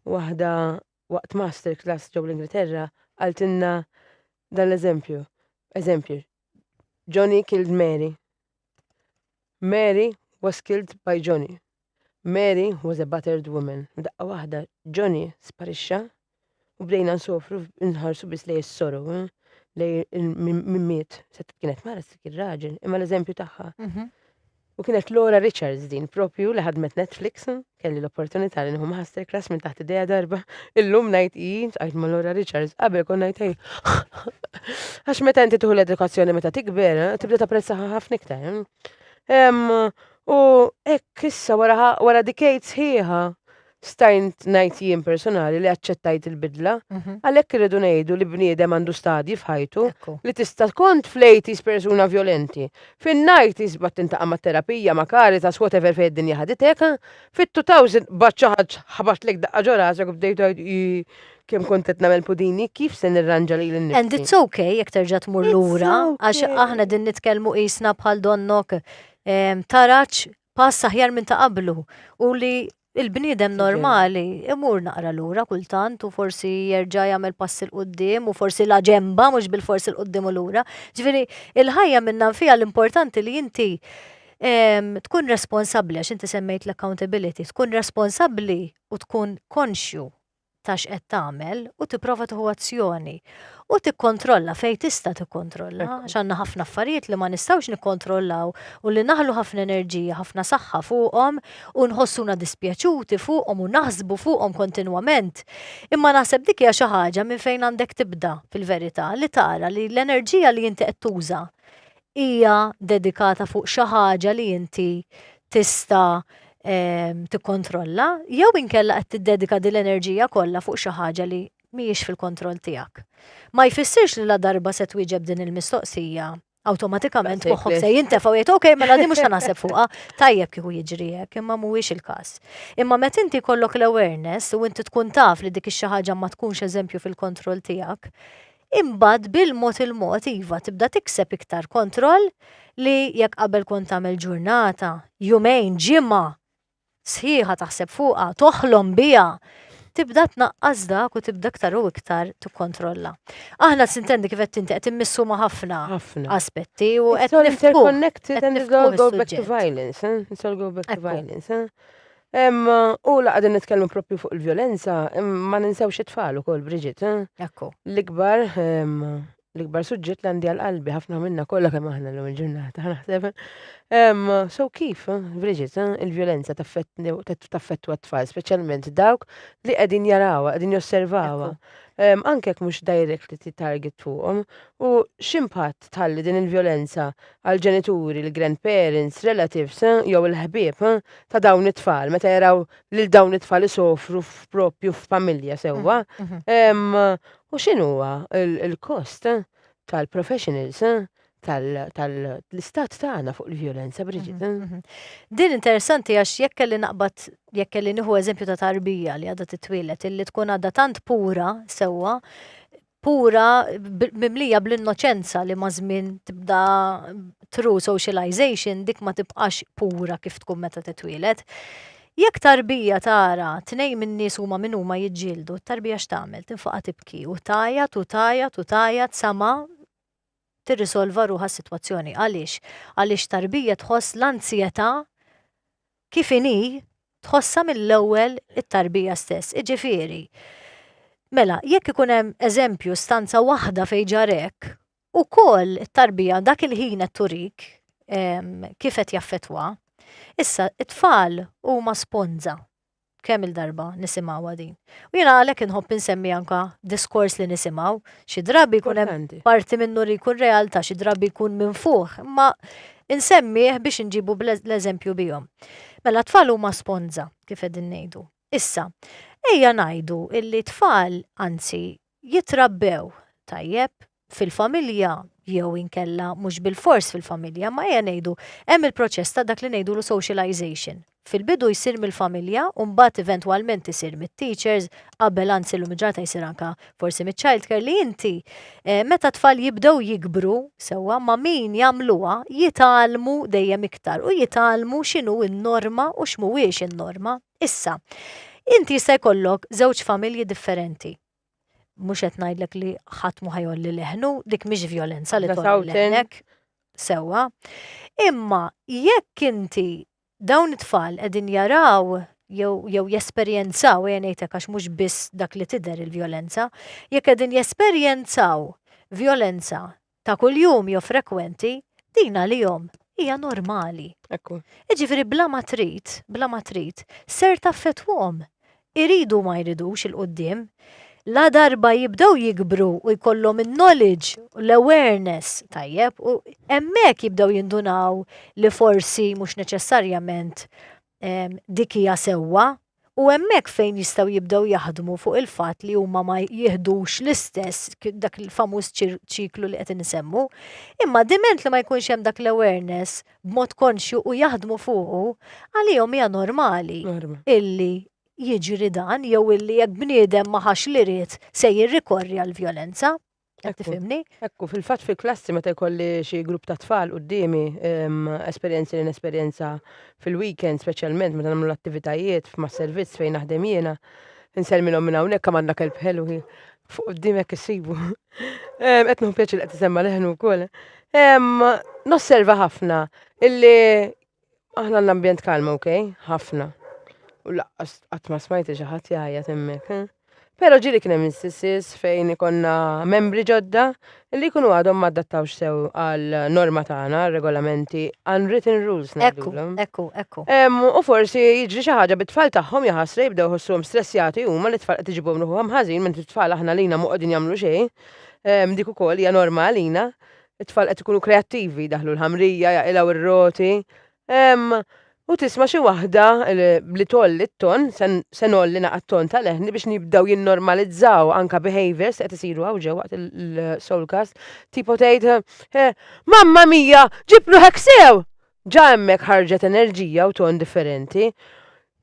Waħda waqt masterclass ġew l-Ingilterra għaltinna dan l-eżempju. Eżempju, Johnny killed Mary. Mary was killed by Johnny. Mary was a battered woman. Daqqa waħda, Johnny sparixxa u bdejna nsofru nħarsu bis li jissorow. lej min miet, kienet mara kien raġel, imma l-eżempju tagħha. U kienet Laura Richards din, propju li ħadmet Netflix, kelli l-opportunità li nħu masterclass minn taħt idea darba. Illum ngħid għajt ma' Laura Richards, qabel kon ngħid għax meta inti tuħu l-edukazzjoni meta tikber, tibda tapprezzaha ħafna iktar. U hekk issa wara decades ħieħa stajnt ngħid jien personali li aċċettajt il-bidla, għalhekk irridu ngħidu li bniedem għandu stadji f'ħajtu li tista' kont fl-80s persuna violenti. Fin-90s bat tintaqa' ma' terapija ma' Caritas whatever fejn id-dinja ħaditek, fit-2000 baċċaħaġ ħabat lek daqqa ġo rasek u bdejt kemm kont qed nagħmel pudini, kif se nirranġa lil innifsi. And it's okay jekk terġa' tmur lura, għax aħna din nitkellmu qisna bħal donnok taraċ pass aħjar minn ta' qablu u li il-bniedem normali imur naqra lura kultant u forsi jerġa' jagħmel pass il qudiem u forsi la ġemba mhux bil-forsi l qudiem u lura. Ġifieri il-ħajja minna fiha l-importanti li inti tkun responsabbli għax inti semmejt l-accountability, tkun responsabbli u tkun konxju tax qed tagħmel u tipprova tieħu azzjoni u tikkontrolla fejn tista' tikkontrolla għax għandna ħafna affarijiet li ma nistgħux nikkontrollaw u li naħlu ħafna enerġija, ħafna saħħa fuqhom u nħossuna dispjaċuti fuqhom u naħsbu fuqhom kontinwament. Imma naħseb dik hija xi ħaġa minn fejn għandek tibda fil-verità li tara li l-enerġija li inti qed tuża hija dedikata fuq xi ħaġa li inti tista' tikkontrolla jew inkella qed tiddedika din l-enerġija kollha fuq xi ħaġa li mhijiex fil-kontroll tiegħek. Ma jfissirx li la darba se twieġeb din il-mistoqsija awtomatikament moħħok se jintefa' u jgħid okej mela din mhux naħseb fuqha, tajjeb kieku jiġri hekk, imma mhuwiex il-każ. Imma meta inti jkollok l-awareness u inti tkun taf li dik ix-xi ħaġa ma tkunx eżempju fil-kontroll tiegħek, imbagħad bil-mod il-mod iva tibda tikseb iktar kontroll li jekk qabel kont tagħmel ġurnata, jumejn, ġimgħa sħiħa taħseb fuqha, toħlom biha, tibda tnaqqas dak u tibda iktar u iktar tikkontrolla. Aħna sintendi kif qed inti qed immissu ma' ħafna aspetti u qed interconnected and it's all go back to violence, it's all go back to violence. U laqgħu nitkellmu proprju fuq il-vjolenza, ma ninsewx it-tfal ukoll Bridget. L-ikbar suġġett l-għandi għal-qalbi ħafna minna kollha kemm aħna llum il-ġurnata naħseb. So kif, Bridget, il-vjolenza taffettwa t-tfal, speċjalment dawk li qegħdin jarawha, qegħdin josservawha. Anke jekk mhux directly titarget fuqhom u x'impatt tħalli din il-vjolenza għal ġenituri, l-grandparents, relatives jew il-ħbieb ta' dawn it-tfal meta jaraw lil dawn it-tfal isofru propju f'familja sewwa. U x'inhuwa il-kost tal-professionals tal-istat tagħna fuq il-vjolenza, Bridget? Din interessanti għax jekk kelli nieħu eżempju ta' tarbija li għadha titwielet illi tkun għadha tant pura sewwa, pura mimlija bl-innoċenza li ma' żmien tibda true socialization dik ma tibqax pura kif tkun meta titwielet. Jekk tarbija tara tnejn min-nies huma min huma jiġġieldu, tarbija x'tagħmel? Tinfaqa' tibki u tajjat sama tirrisolva ruħha s-sitwazzjoni. Għaliex? Għaliex tarbija tħoss l-ansjetà kif inhi tħossha mill-ewwel it-tarbija stess. Iġifieri. Mela, jekk ikun hemm eżempju stanza waħda fejn ġar hekk, ukoll it-tarbija dak il-ħin qed turik kif qed jaffettwa. Issa, it-tfal huma sponza. Kemm il-darba nisimgħu din. U jiena għalhekk inħobb insemmi anke diskors li nisimgħu, xi drabi jkun hemm parti minnu li jkun realtà, xi drabi jkun minn fuq, imma insemmih biex inġibu l-eżempju bihom. Mela tfal huma sponza, kif qegħdin ngħidu. Issa, ejja ngħidu illi tfal anzi jitrabbew tajjeb fil-familja jew inkella mhux bil-fors fil-familja, ma ejja ngħidu hemm il-proċess ta' dak li ngħidulu socialization. Fil-bidu jsir mill-familja u mbagħad eventwalment isir mit-teachers, qabel anzi l ġata jsir anke forsi mit-childcare li inti meta tfal jibdew jikbru sewwa ma' min jagħmluha jitgħallmu dejjem iktar u jitgħallmu x'inhu n-norma u x'mhuwiex in-norma. Issa, inti jista' jkollok żewġ familji differenti. Mhux qed ngħidlek li ħadd mu ħajolli leħnu, dik mhix vjolenza li tolli leħnek sewwa. Imma jekk inti dawn it-tfal qegħdin jaraw jew jesperjenzaw ngħidlek għax mhux biss dak li tidher il-vjolenza, jekk qegħdin jesperjenzaw violenza ta' kuljum jew frekwenti, din għalihom hija normali. Ekku. Ġifieri bla ma trid, ser taffettwhom. Iridu ma jridux il-qudiem, la darba jibdew jikbru u jkollhom il-knowledge, l-awareness tajjeb, u hemmhekk jibdew jindunaw li forsi mhux neċessarjament dik hija sewwa, u hemmhekk fejn jistgħu jibdew jaħdmu fuq il-fatt li huma ma jieħdux l-istess dak il-famuż ċiklu li qed insemmu, imma diment li ma jkunx hemm dak l-awareness b'mod konxju u jaħdmu fuqu, għalihom hija normali illi jiġri dan jew illi jekk bniedem ma ħax li ried se jirrikorri għall-vjolenza. Tifhimni? Ekku, fil-fatt fil-klassi meta jkolli xi grupp ta' tfal qudiemi esperjenzi li nesperjenza fil-weekend speċjalment meta nagħmlu l-attivitajiet ma' servizz fejn naħdem jiena, insellmilhom minn hawnhekk kemm għandna kelb ħelu fuq quddiem hekk issibu. Qed nieħu pjaċir qed isemma leħnu wkoll. Nosserva ħafna illi aħna l-ambjent kalma, okej? Ħafna. U laqqas qatt ma smajt xi ħadd jgħajjat hemmhekk. Pero ġiri kien hemm instances fejn ikonna membri ġodda li jkunu għadhom ma adattawx sew għal norma tagħna, regolamenti, unwritten rules ngħidulhom. Ekku. U forsi jiġri xi ħaġa bit-tfal tagħhom jaħasru jibdew ħossuhom stressjati huma li tfal qed iġibhom ruħhom ħażin minn it-tfal aħna lina moqogħdin jagħmlu xejn. Dik ukoll hija norma għalina. It-tfal qed ikunu kreattivi daħlu l-ħamrija, jaqilgħu ir-roti. U tisma xi waħda li tolli t-ton, se nolli naqgħod ton tal-leħni biex nibdew jinnormalizzaw anka behaviors qed isiru hawn ġew waqt il-Soulcast, tipo tgħid mamma mija, ġibru hekk sew! Ġa hemmhekk ħarġet enerġija u ton differenti.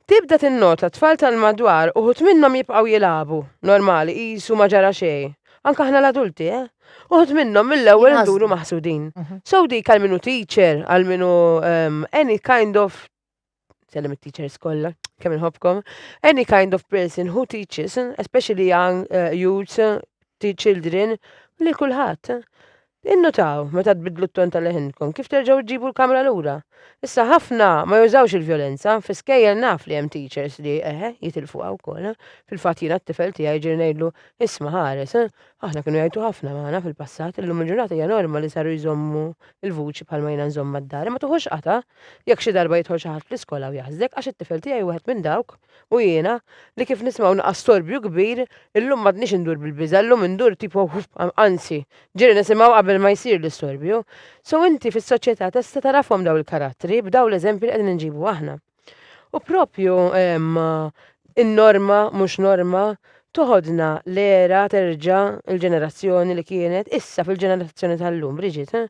Tibda tinnota tfal tal-madwar uħud minnhom jibqgħu jilagħbu normali qisu ma ġara xejn. Anka aħna l-adulti, uħud minnhom mill-ewwel nduru maħsudin. So dik għal minu teacher, għal minu any kind of sellem it-teachers kollha, kemm inħobbkom, any kind of person who teaches, especially young youths, children, li kulħadd. Innotaw meta tbidlu t-ton tal-leħinkom, kif terġgħu tġibu l-kamra lura. Issa ħafna ma jużawx il-vjolenza, fiskejjel naf li hemm teachers li jitilfu wkoll. Fil-fatt jiena t-tifel tiegħi ġiri ngħidlu isma' ħares, aħna kienu jgħidu ħafna magħna fil-passat, illum il-ġurnata hija norma li saru jżommu il-vuċi bħalma jiena nżomm mad-dar, ma tuħux qata jekk xi darba jidħol xi ħadd fl-iskola u jaħżdek għax it-tifel tiegħi wieħed minn dawk u jiena li kif nismgħu naqas storbju kbir, illum m'għadniex indur bil-biża, illum indur tipo anzi, ġieri nisimgħu qabel ma jsir l-istorbju. So inti fis-soċjetà tista' tarafhom daw il-karattri b'daw l-eżempji li qegħdin inġibu aħna. U propju in-norma mhux norma toħodna l-era terġa' il-ġenerazzjoni li kienet issa fil-ġenerazzjoni tal-lum, Bridget,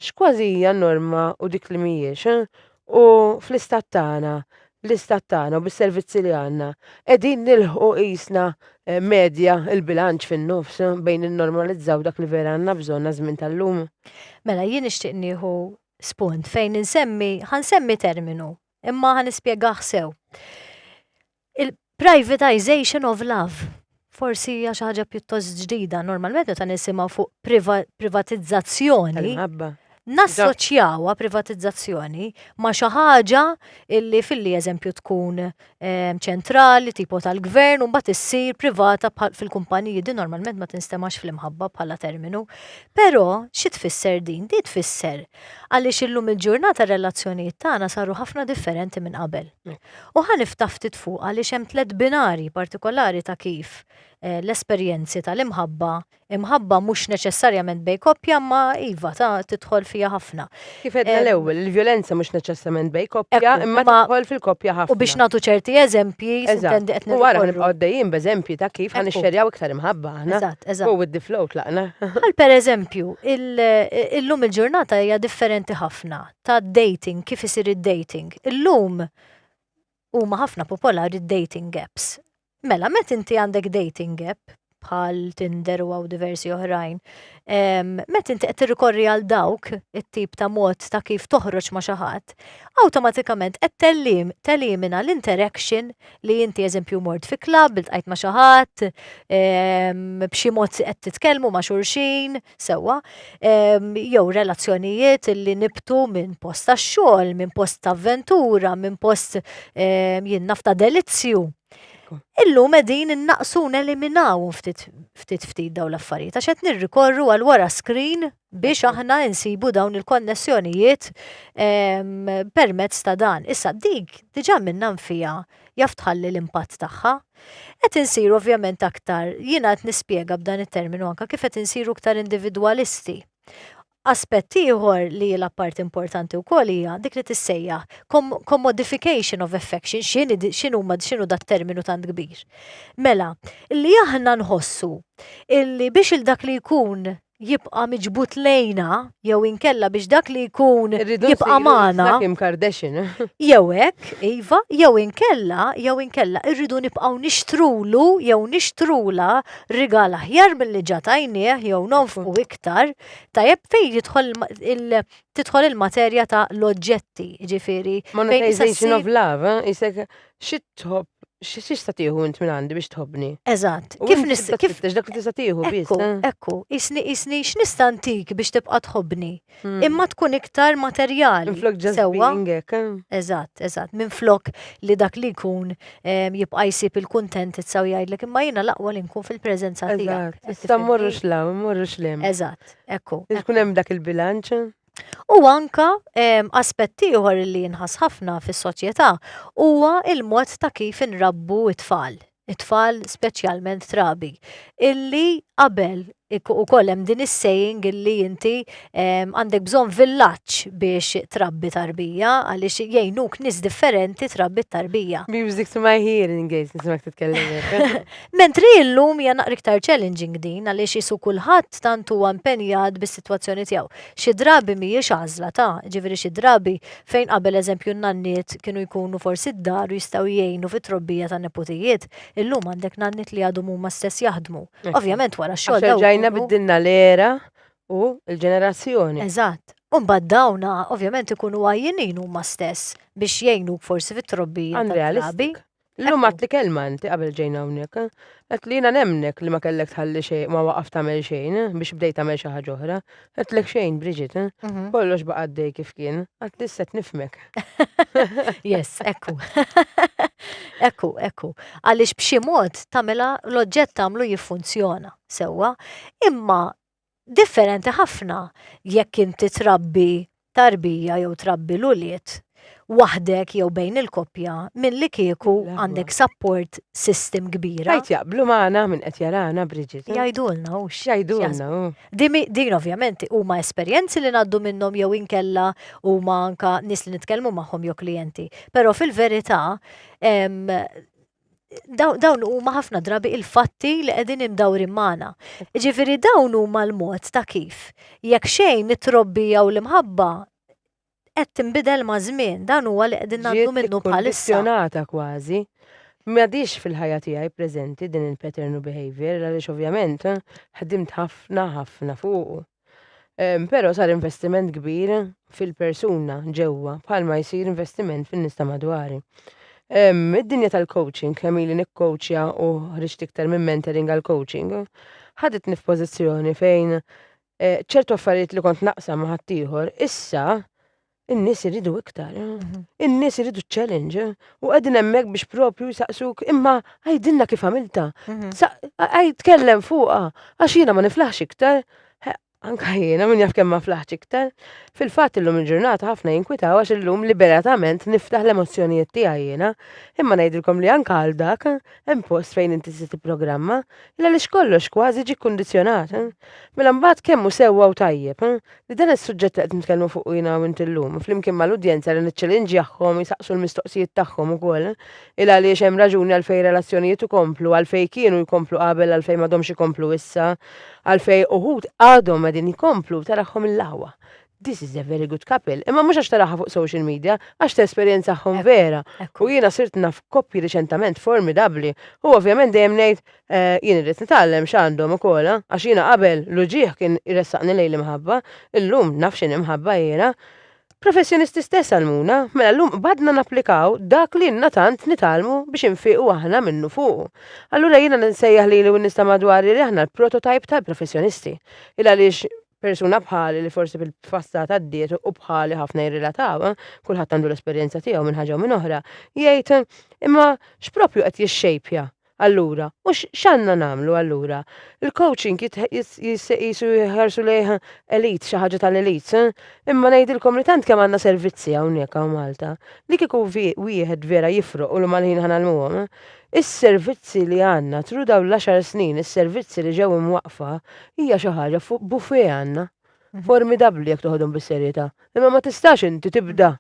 x'kważi hija norma u dik li mhijiex, u fl-istat tagħna, l-istat tagħna u bis-servizzi li għandna qegħdin nilħqu qisna medja il-bilanċ fin-nofs bejn innormalizzaw dak li vera għandna bżonn żmien tal-lum. Mela jien nixtieq nieħu spunt fejn ħansemmi terminu, imma ħanispjegah sew. Il-privatization of love. Forsi hija xi ħaġa pjuttost ġdida, normalment meta nisimgħu fuq privatizzazzjoni. Nassoċjawha privatizzazzjoni ma' xi ħaġa illi fil-eżempju tkun ċentrali, tipo tal-gvern, u mbagħad issir privata fil-kumpaniji din normalment ma tinstemax fl-imħabba bħala terminu. Però xi tfisser din? Di tfisser għaliex illum il-ġurnata relazzjonijiet tagħna saru ħafna differenti minn qabel. U ħaniftaħ ftit fuq għaliex hemm tliet binari partikolari ta' kif l-esperjenzi tal-imħabba mhux neċessarjament bej koppja ma iva ta' tidħol fija ħafna. Kif edna l-ewwel, il-vjolenza mhux neċessarjament bej koppja imma tidħol fil-koppja ħafna. U biex nagħtu ċerti eżempji, intendi qed u wara nibqgħu għaddejjin b'eżempji ta' kif ħanixxerjaw iktar imħabba aħna. Eżatt. U with the flow tlaqna. Għal pereżempju, illum il-ġurnata hija differenti ħafna ta' dating, kif isir id-dating. Illum huma ħafna popolari dating apps. Mela, met inti għandek dating app bħal Tinder u għaw diversi oħrajn, met inti qed tirrikorri għal dawk it-tip ta' mod ta' kif toħroġ ma' xi ħadd, awtomatikament qed telimina l-interaction li inti eżempju mort fi klabb, iltqajt ma' xi ħadd, b'xi mod qed titkellmu ma' xulxin, sewwa, jew relazzjonijiet li nibtu minn post tax-xogħol, minn post ta' avventura, minn post jien naf ta' delizzju. Illum qegħdin innaqsu neliminaw ftit daw l-affarijiet għax qed nirrikorru għal wara screen biex aħna insibu dawn il-konnessjonijiet permezz ta' dan. Issa dik diġà minna nfija jaf tħalli l-impatt tagħha. Qed insiru ovvjament aktar, jiena qed nispjega b'dan it-terminu anke kif qed insiru aktar individwalisti. Aspett ieħor li hija l-part importanti wkoll hija dik li tissejjaħ commodification of affection x'inhu dat-terminu tant kbir. Mela, li aħna nħossu illi biex il-dak li jkun jibqa' miġbut lejna jew inkella biex dak li jkun jibqa' magħna. Kim Kardashian. Jew hekk, iva, jew inkella irridu nibqgħu nixtrulu jew nixtrula rigal aħjar milli ġa tajnieh jew nonfqu iktar, tajjeb fejn tidħol il-materja ta' l-oġġetti, ġifieri. Monetization of love, isek xitħobb x'tista' tieħu int minn għandi biex tħobbni. Eżatt. Kif dak li tista' tieħu biss. Ekku, isni x'nista' ntik biex tibqa' tħobbni. Imma tkun iktar materjali. Minflok just being hekk. Eżatt, minflok li dak li jkun jibqa' jsib il-kuntent itsaw jgħidlek imma jiena l-aqwa li nkun fil-preżenza tiegħek. Issa mmorrux law, mmorrux lem. Eżatt, ekku. Tkun hemm dak il-bilanċ. U anka aspetti ieħor li jinħass ħafna fis-soċjetà huwa il-mod ta' kif inrabbu it-tfal. It-tfal speċjalment trabi. Illi qabel ukoll hemm din is-saying illi inti għandek bżonn villaġġ biex trabbi tarbija għaliex jgħinuk nies differenti trabbi tarbija. Music to my hearing gates nismak titkellem. Mentri llum hija naqra iktar challenging din għaliex isu kulħadd tant huwa impenjat bis-sitwazzjoni tiegħu. Xi drabi mhijiex għażla ta' ġifieri xi drabi fejn qabel eżempju n-nanniet kienu jkunu forsi d-dar u jistgħu jgħinu fit-trobbija tan-nepotijiet, illum għandek nanniet li għadhom huma stess jaħdmu. Ovvjament wara x-xogħol biddilna l-era u l-ġenerazzjoni. Eżatt. Umbagħad dawna ovvjament ikunu għajjinin huma stess biex jgħinuk forsi fit-trobbija tal-trabi. Illum għat li kelma inti qabel ġejna hawnhekk. Qed li jiena nemnek li ma kellek tħalli xejn ma waqaf tagħmel xejn biex bdejt tagħmel xi ħaġa oħra. Qedlek xejn, Bridget. Kollox baqa' għaddej kif kien. Qatt li issa nifhmek. Yes, ekku. Ekku. Għaliex b'xi mod tagħmilha l-oġġett tagħmlu jiffunzjona sewwa, imma differenti ħafna jekk inti trabbi tarbija jew trabbi l-uliet waħdek jew bejn il-koppja milli kieku għandek support system kbira. Għajt jaqblu magħna minn qed jarana, Bridget. Jgħidulna u x'jgħidulna. Din ovvjament huma esperjenzi li ngħaddu minnhom jew inkella huma anke nies li nitkellmu magħhom jew klijenti. Però fil-verità dawn huma ħafna drabi il-fatti li qegħdin imdawrin magħna. Ġifieri dawn huma l-mod ta' kif jekk xejn nittrobbija u l-imħabba qed tinbidel ma' żmien, dan huwa li qegħdin nagħmlu minnu bħalissa. Kondizjonata kważi. M'għadix fil-ħajja tiegħi preżenti din il-pattern behavior għaliex ovvjament ħdimt ħafna fuq. Però sar investiment kbir fil-persuna ġewwa bħalma jsir investiment fin-nies ta' madwari. Id-dinja tal-coaching, kemm ili nikkoachja u ħriġt iktar minn mentoring għal coaching, ħadetni f'pożizzjoni fejn ċertu affarijiet li kont naqsam ma' ħaddieħor, issa in-nies iridu iktar. In-nies iridu challenge u qegħdin hemmhekk biex propju jsaqsuk imma għajdilna kif għamilta. Tkellem fuqha għax jiena ma niflaħx iktar. Anka jiena min jaf kemm ma flaħx iktar. Fil-fatt illum il-ġurnata ħafna jinkwitaw għax illum liberatament niftaħ l-emozzjonijiet tiegħi jiena. Imma ngħidilkom li anke għal dak hemm post fejn inti se tipprogramma illa għaliex kollox kważi ġie kkundizzjonat. Mela mbagħad kemm hu sewwa u tajjeb li dan is-suġġett li qed nitkellmu fuq jiena u inti llum flimkien mal-udjenza li niċċellenġjahom jisaqsu l-mistoqsijiet tagħhom ukoll illa għaliex hemm raġuni għalfejn relazzjonijiet ikomplu, għalfejn kienu jkomplu qabel, għalfejn m'għadhomx ikomplu issa, għalfejn uħud għadhom qegħdin ikomplu taraħħom il-lawwa. This is a very good couple. Imma mhux għax taraħħa fuq social media, għax tesperjenzaħħom vera. U jiena sirt naf koppji riċentament formidabbli. U ovvjament dejjem ngħid jien irrid nitgħallem x'għandhom ukoll, għax jiena qabel l-uġieħ kien iressaqni lejli imħabba, illum naf x'inhi imħabba jiena. Professjonisti stess għalmuna, mela llum badna napplikaw dak li tant nitalmu biex infiqu aħna minnu fuq. Allura jiena nsejjaħ lili u nista' madwar li aħna l-prototype tal-professjonisti. Il għaliex persuna bħali li forsi fil-passat għaddiet u bħali ħafna jirrilataw, kulħadd għandu l-esperjenza tiegħu minn ħaġa u minn oħra, jgħid imma x'propju qed jixxejpja allura, u x'għandna nagħmlu allura? Il-coaching jisu jħarsu lejha elit, xi ħaġa tal-elit, imma ngħidilkom li tant kemm għandna servizzi hawnhekk hawn Malta, li kieku wieħed vera jifruq u l-malħin ħanalmuhom, is-servizzi li għandna tru dawn l-10 snin, is-servizzi li ġew imwaqfa hija xi ħaġa fuq buffet għandna. Formidabbli jekk toħodhom bis-serjetà. Imma ma tistax inti tibda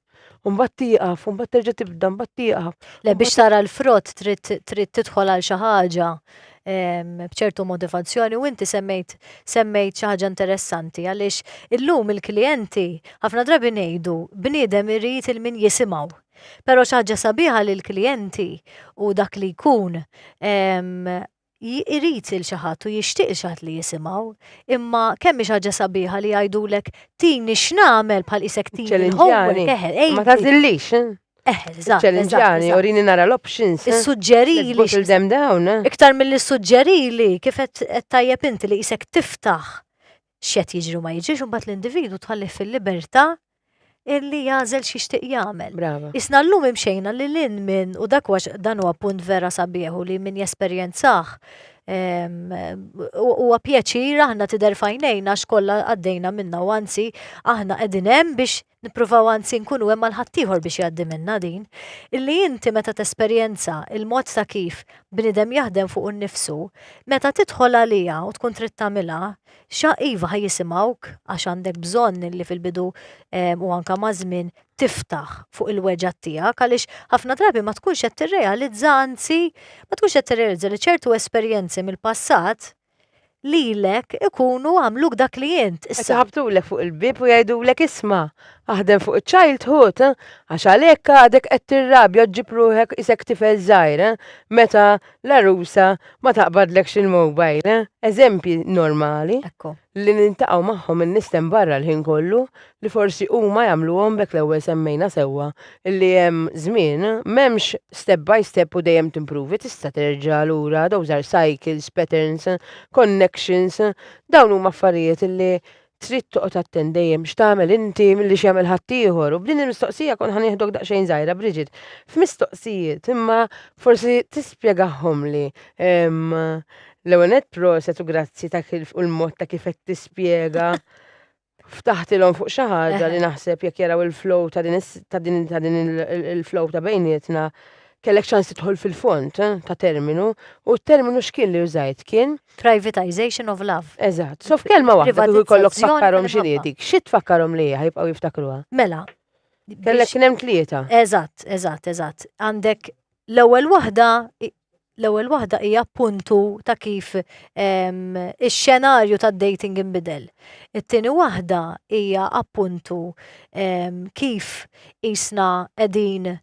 mbagħad tieqaf, mbagħad terġa' tibda, mbagħad tieqaf. Le biex tara l-frott trid tidħol għal xi ħaġa b'ċertu motivazzjoni u inti semmejt xi ħaġa interessanti għaliex illum il-klijenti ħafna drabi ngħidu bniedem irid il-min jisimgħu. Però xi ħaġa sabiħa lill-klijenti u dak li jkun irid il-xaħat u jixtieq il-xaħat li jisimgħu, imma kemm hi ħaġa sabiħa li jgħidulek tini x'nagħmel bħal isek tini homework ma tażillix. Ċellenġjani, urini nara l-options. Issuġġerili. Them down. Iktar mill suġġerili kif qed tajjeb inti li isek tiftaħ x'qed jiġri ma jiġrix u mbagħad l-individu tħallih fil-libertà illi jażel x'jixtieq jagħmel. Brava. Isna llum imxejna li lin minn u dak dan huwa punt vera sabiħu li min jesperjenzah huwa pjaċir aħna tidher fajnejna x'kollha għaddejna minna u anzi aħna qegħdin hemm biex nippruvaw anzi nkunu hemm għal ħaddieħor biex jgħaddi minna din. Illi inti meta tesperjenza il-mod ta' kif bniedem jaħdem fuq innifsu, meta tidħol għalija u tkun trid tagħmilha, iva ħajjisimgħuk għax għandek bżonn li fil-bidu u anke ma' żmien tiftaħ fuq il-weġġa' tiegħek għaliex ħafna drabi ma tkunx qed tirrealizza anzi ma tkunx qed tirrealizza li ċertu esperjenzi mill-passat lilek ikunu għamluk dak li jint. Issa ħabtulek fuq il-bib u jgħidulek isma' aħdem fuq il-childhood għax għalhekk għadek qed tirrabja ġġib ruħek isek tifel żgħir meta l-arusa ma taqbadlekx il-mobile. Eżempji normali li nintaqgħu magħhom in-nistem barra l-ħin kollu li forsi huma jagħmluhom bekk l-ewwel semmejna sewwa illi hemm żmien m'hemmx step by step u dejjem timpruvi tista' terġa' lura those are cycles, patterns, connections, dawn huma affarijiet illi trid toqgħod attent dejjem x'tagħmel inti milli x'jagħmel ħaddieħor u b'din il-mistoqsija kon ħanieħdok daqsxejn żgħira Bridget. F'mistoqsijiet imma forsi tispjegahom li l-ewwel proset u grazzi ta' u l-mod ta' kif qed tispjega ftaħtilhom fuq xi ħaġa li naħseb jekk jaraw il-flow ta' din il-flow ta' bejnietna kellek ċans tidħol fil-font ta' terminu u t-terminu x'kien li użajt kien privatization of love. Eżatt. So f'kelma waħda kieku jkollok tfakkarhom x'inhi dik. Xi tfakkarhom li ħajbqgħu jiftakruha? Mela. Kellek kien hemm tlieta. Eżatt. Għandek l-ewwel waħda hija appuntu ta' kif ix-xenarju tad-dating inbidel. It-tieni waħda hija appuntu kif isna qegħdin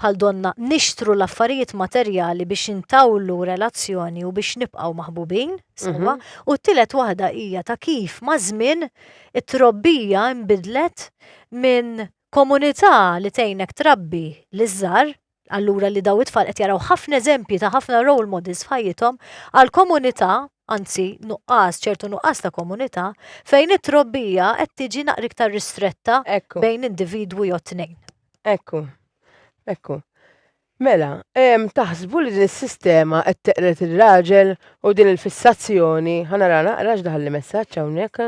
bħal donna nixtru l-affarijiet materjali biex intawlu relazzjoni u biex nibqgħu maħbubin, sewa, u t-tielet waħda hija ta' kif ma' żmien it-trobbija nbidlet minn komunità li tgħinek trabbi l-żar, allura li daw it-tfal qed jaraw ħafna eżempji ta' ħafna role models f'ħajjithom għal komunità, anzi ċertu nuqqas ta' komunità fejn it-trobbija qed tiġi naqra iktar ristretta bejn individwu jew tnejn. Ekku. Mela, taħsbu li din is-sistema qed teqret ir-raġel u din il-fissazzjoni ħanara naqra x'daħalli messaġġ hawnhekk.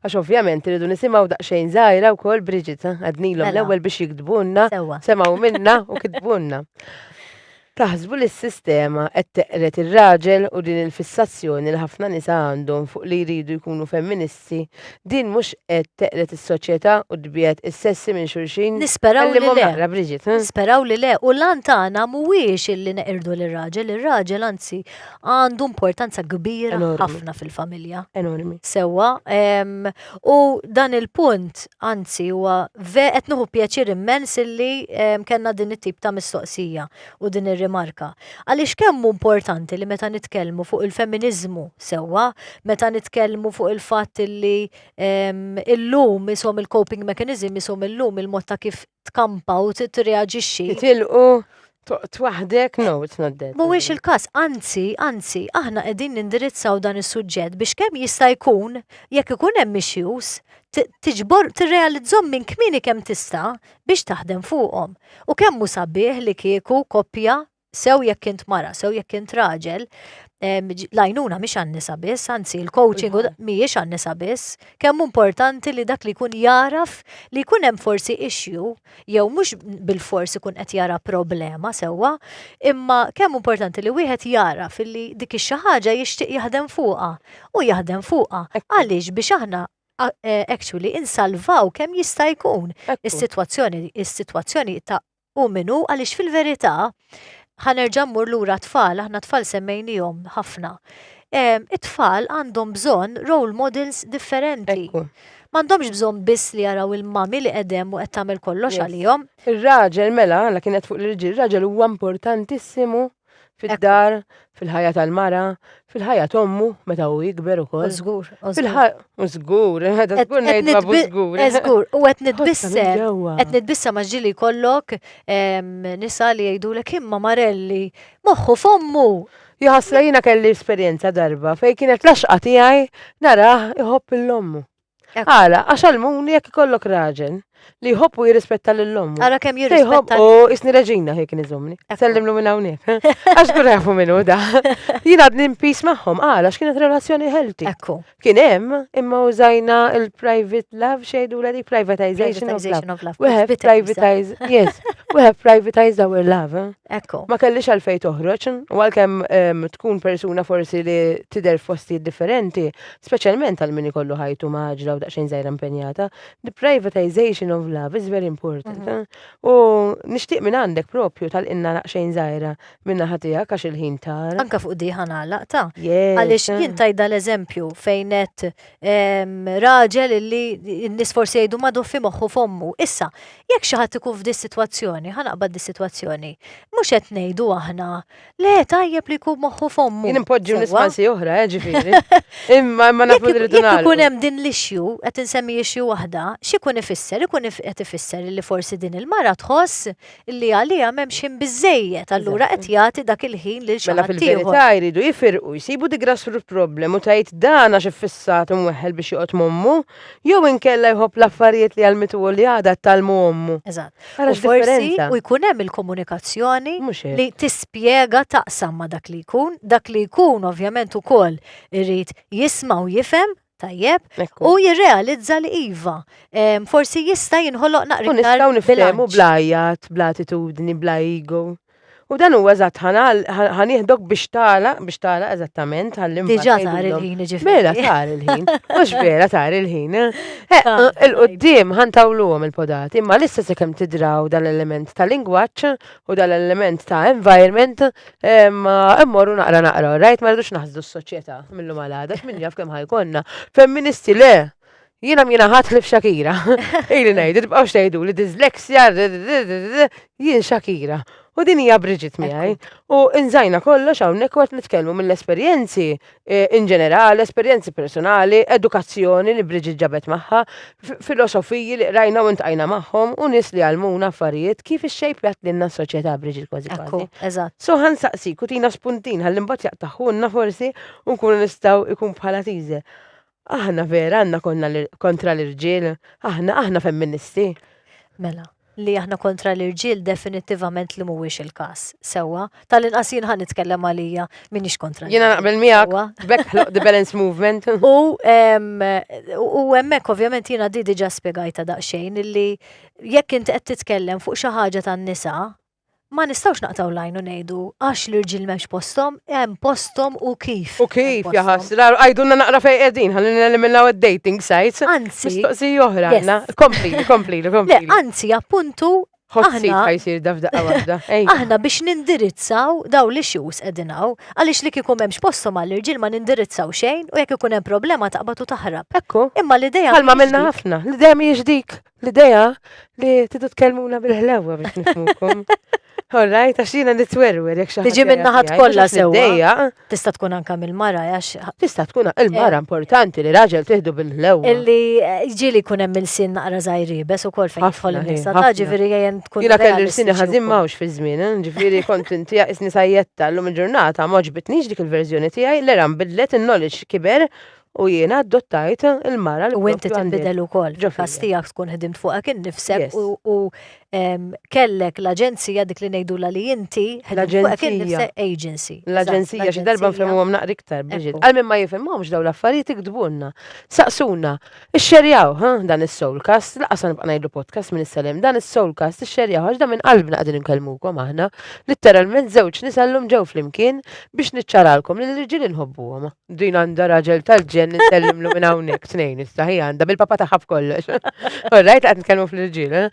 Għax ovvjament iridu nisimgħu daqsxejn żgħira wkoll Bridget għadnilhom l-ewwel biex jikdbunna, semgħu minna u kitbunna. Taħsbu li s-sistema qed teqret ir-raġel u din il-fissazzjoni li ħafna nisa għandhom fuq li jridu jkunu femministi, din mhux qed teqret is-soċjetà u tbiegħed is-sessi minn xulxin. Nisperaw li le. Bridget. Nisperaw li le. U lan tagħna mhuwiex illi neqirdu lir-raġel, ir-raġel anzi għandu importanza kbira ħafna fil-familja. Enormi. Sewwa, u dan il-punt anzi huwa qed nieħu pjaċir immens illi kellna din it-tip ta' mistoqsija u din rimarka. Għaliex kemm importanti li meta nitkellmu fuq il-feminizmu sewwa, meta nitkellmu fuq il-fatt li illum isom il-coping mechanism isom illum il-mod ta' kif tkampa u tirreaġixxi. Titilqu. Twaħdek, no, it's not that. Mhuwiex il-każ, anzi, aħna qegħdin nindirizzaw dan is-suġġett biex kemm jista' jkun jekk ikun hemm issues tiġbor tirrealizzhom minn kmieni kemm tista' biex taħdem fuqhom. U kemm hu sabiħ li kieku koppja sew jekk int mara, sew jekk int raġel, lajnuna mhix għan-nisa biss, anzi il-coaching mhijiex għan-nisa biss, kemm importanti li dak li jkun jaraf li jkun hemm forsi issue, jew mhux bil-forsi kun qed jara problema sewwa, imma kemm importanti li wieħed jaraf li dik xi ħaġa jixtieq jaħdem fuqha u jaħdem fuqha. Għaliex biex aħna actually insalvaw kemm jista' jkun is-sitwazzjoni ta' u minnu għaliex fil-verità ħanerġa' mmur lura tfal, aħna tfal semmejnihom ħafna. It-tfal għandhom bżonn role models differenti. M'għandhomx bżonn biss li jaraw il-mami li qegħdem u qed tagħmel kollox għalihom. Ir-raġel mela kienet fuq l-irġiel, ir-raġel huwa importantissimu fid-dar, fil-ħajja tal-mara, fil-ħajja tommu meta hu jikber ukoll. Żgur. Żgur, ħada żgur ngħid ma żgur. Żgur, u qed nitbissa ma ġieli jkollok nisa li jgħidulek imma Marelli moħħu f'ommu. Jaħasla jiena kelli esperjenza darba fejn kienet laxqa tiegħi narah iħobb il-ommu. Għala, għax għal-muni jekk ikollok raġel li jħobbu jirrispetta l-ommu. Għara kem jirrispetta. U isni reġina ħek nizomni. Sellimlu minn hawnhekk. Għax kurrafu minnu da. Jina għadni mpis maħħom, għala, x'kienet relazzjoni healthy. Ekku. Kien hemm imma użajna il-private love xejdu l privatization of love. We have privatized our love. Ekku. Ma kellix għalfej toħroġ, u għalkemm tkun persuna forsi li tidher fosti differenti, speċjalment għal min ikollu ħajtu maġla u daqsxejn żgħira impenjata, the privatization of love is very important. U nixtieq minn għandek propju tal-inna naqxejn żgħira minna ħatijak għax il-ħin tara. Anka fuq di ħanala ta' għaliex jien tajda l-eżempju fejnet raġel li n-nies forsi jgħidu ma doffi moħħu f'ommu. Issa, jekk xi ħadd ikun f'di sitwazzjoni, ħanaqbad di sitwazzjoni. Mhux qed ngħidu aħna, le tajjeb li jkun moħħu f'ommu. Jien impoġġi nismansi oħra, ġifieri. Imma nafu Jekk ikun hemm din l-issue, qed insemmi issue waħda, x'ikun ifisser? Ikun qed ifisser li forsi din il-mara tħoss li għalija m'hemmx ħin biżejjed, allura qed jagħti dak il-ħin lil xi ħadd ieħor. Mela fil-verità jridu jifirqu, jsibu dik grassroot problem u tgħid dan għax iffissat imweħħel biex joqgħod mommu, jew inkella jħobb l-affarijiet li għalmitu li għadha talmu ommu. Eżatt. U forsi u jkun hemm il-komunikazzjoni li tispjega taqsam ma dak li jkun ovvjament ukoll irid jisma' u jifhem tajjeb u jirrealizza li iva. Forsi jista' jinħoloq naqra nistgħu niftehmu bl-ajjat, bl-attitudni, bla-ego. U dan huwa eżatt ħanieħdok biex tala eżattament ħallim. Diġà tar il-ħin ġifieri. Mela tar il-ħin, mhux vera tar il-ħin. Il-qudiem ħantawluhom il-podati, imma lissa sekemm tidraw dal-element ta' lingwaġġ u dal-element ta' environment immorru naqra, rajt ma rridux naħsdu s-soċjetà millu malada, min jaf kemm ħajkonna. Femministi le. Jiena ħadd li f'Shakira. Ili ngħidu tibqgħux tgħidu li dyslexia jien Shakira. U din hija Bridget miegħi. U inżajna kollox hawnhekk qed nitkellmu mill-esperjenzi in ġenerali, esperjenzi personali, edukazzjoni li Bridget ġabet magħha, filosofiji li rajna u ntqajna magħhom u nies li għalmuna affarijiet kif ix-xejpjat lilna s-soċjetà Bridget kważi kważi. Eżatt. So ħansaqsik u tina spuntin ħalli mbagħad jaqtaħħunna forsi u nkunu nistgħu ikun bħala tiże. Aħna vera għandna konna kontra l-irġiel, aħna femministi. Mela. Li aħna kontra l-irġiel definitivament li mhuwiex il-każ. Sewwa, tal-inqas jien ħan nitkellem għalija minix kontra. Jiena naqbel miegħek bekk the balance movement. U hemmhekk ovvjament jiena diġà spjegajta daqsxejn illi jekk inti qed titkellem fuq xi ħaġa tan-nisa, ma nistgħux naqtaw lajn u ngħidu għax l-irġiel m'hemmx posthom, hemm posthom u kif. U kif jaħassra, għajdunna naqra fejn qegħdin, ħalli neliminaw id-dating sites. Anzi. Mistoqsija oħra għandna. Kompli. Le, anzi appuntu ħossik ħajsir dafdaqqa waħda. Aħna biex nindirizzaw daw l-issues qegħdinaw, għaliex li kieku m'hemmx posthom għall-irġiel ma nindirizzaw xejn u jekk ikun hemm problema taqbad u taħrab. Ekku. Imma l-idea bħalma għamilna ħafna. L-idea mhijiex dik. L-idea li tidu tkellmuna bil-ħlewwa biex nifhmukom. Alright, għax jiena nitwerwer jekk xi ħadd Tiġi minn naħat jgħid, kollha għax sewwa. niddejjaq, Tista' tkun anke mill-mara għax Tista' tkun il-mara importanti li raġel tieħdu bil-ewwa. illi ġieli jkun hemm il-sin naqra żgħiribes ukoll fejn Ħafna, jidħol nisa. ħafna. Ġifieri jgħin tkun Jiena kelli realistiċi l-sini ħażin wkoll. mawx fi żmien, ġifieri kont inti isni sajjetta llum il-ġurnata ma ġbitniex dik il-verżjoni tiegħi li nbidlet in-knowledge kiber u jiena adottajt il-mara li U inti tinbidel ukoll. Fil-każ tiegħek tkun ħedimt fuqek innifsek Yes. u kellek l-aġenzija dik li ngħidula li inti ħedimt fuqek innifsek agency. L-aġenzija xi darba nfhmuhom naqra iktar Bridget. Għal minn ma jifhimhomx dawn l-affarijiet ikdbulna. Saqsuna, ixxerjaw dan is-Soulcast, laqas nibqa' ngħidu podcast minn is-selem, dan is-Soulcast ixxerjaw għax dan minn qalbna qegħdin inkellmukom aħna. Litteralment żewġ nisallhom ġew flimkien biex niċċaralkom li l-irġiel inħobbuhom. Din għandha raġel tal-ġen ninsellimlu minn hawnhekk tnejn issa ħija għandha bil-papa tagħha f'kollox. Alright, qed nitkellmu fl-irġiel.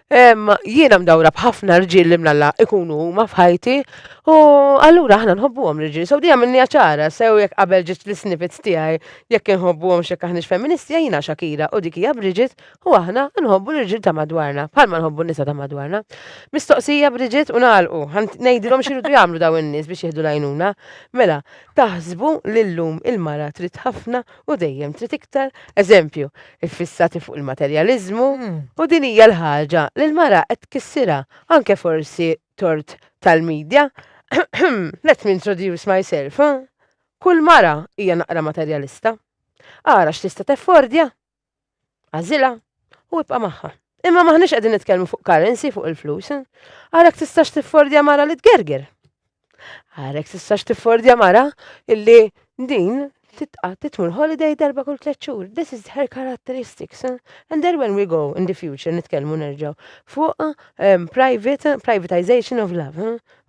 Jiena mdawra b'ħafna rġiel li mnalla ikunu huma f'ħajti u allura aħna nħobbuhom l-irġiel. So dija minni ċara, sew jekk qabel ġiet l-snippets tiegħi jekk inħobbuhom x'jekk aħniex feministi jiena Shakira u dik hija Bridget u aħna nħobbu l-irġiel ta' madwarna, bħalma nħobbu n-nisa ta' madwarna. Mistoqsija Bridget u nagħlqu, ngħidilhom x'iridu jagħmlu dawn in-nies biex jieħdu lajnuna. Mela, taħsbu li llum il-mara trid ħafna u dejjem trid iktar. Eżempju, iffissati fuq il-materjaliżmu u din hija l-ħaġa li l-mara qed tkissirha anke forsi tort tal-medja. Let me introduce myself. Kull mara hija naqra materjalista. Ara x'tista' teffordja? Għażilha u ibqa' magħha. Imma maħniex qegħdin nitkellmu fuq currency fuq il-flus. Għarek tistax tiffordja mara li tgerger. Għarek tistax tiffordja mara illi din titmur holiday darba kull 3 xhur. This is her characteristics. And then when we go in the future nitkellmu nerġgħu fuq privatization of love.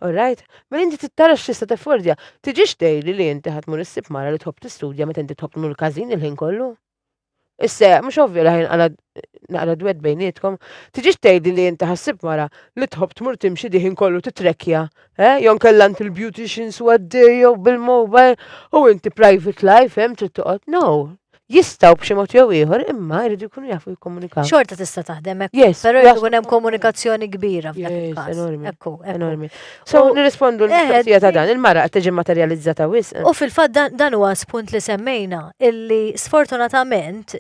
All right? Mela inti tittara x'tista' tiffordja. Tiġix tgħidli li inti ħadmur issib mara li tħobb tistudja meta inti tħobb tmur każin il-ħin kollu. Issa, mhux ovvju li ħin naqra dwed bejnietkom, tiġix tgħidli li inti ħassib mara li tħobb tmur timxi diħin kollu titrekkja, jew nkella inti l-beauticians u għaddejja bil-mobile u inti private life hemm trid toqgħod. No, jistgħu b'xi mod jew ieħor imma jridu jkunu jafu jikkomunikaw. Xorta tista' taħdem hekk. Yes, Però jkun hemm komunikazzjoni kbira f'dak il-każ. enormi. Ekku. Enormi. So nirrispondu l-mistoqsija ta' dan, il-mara qed tiġi materjalizzata wisq. U fil-fatt dan huwa spunt li semmejna illi sfortunatament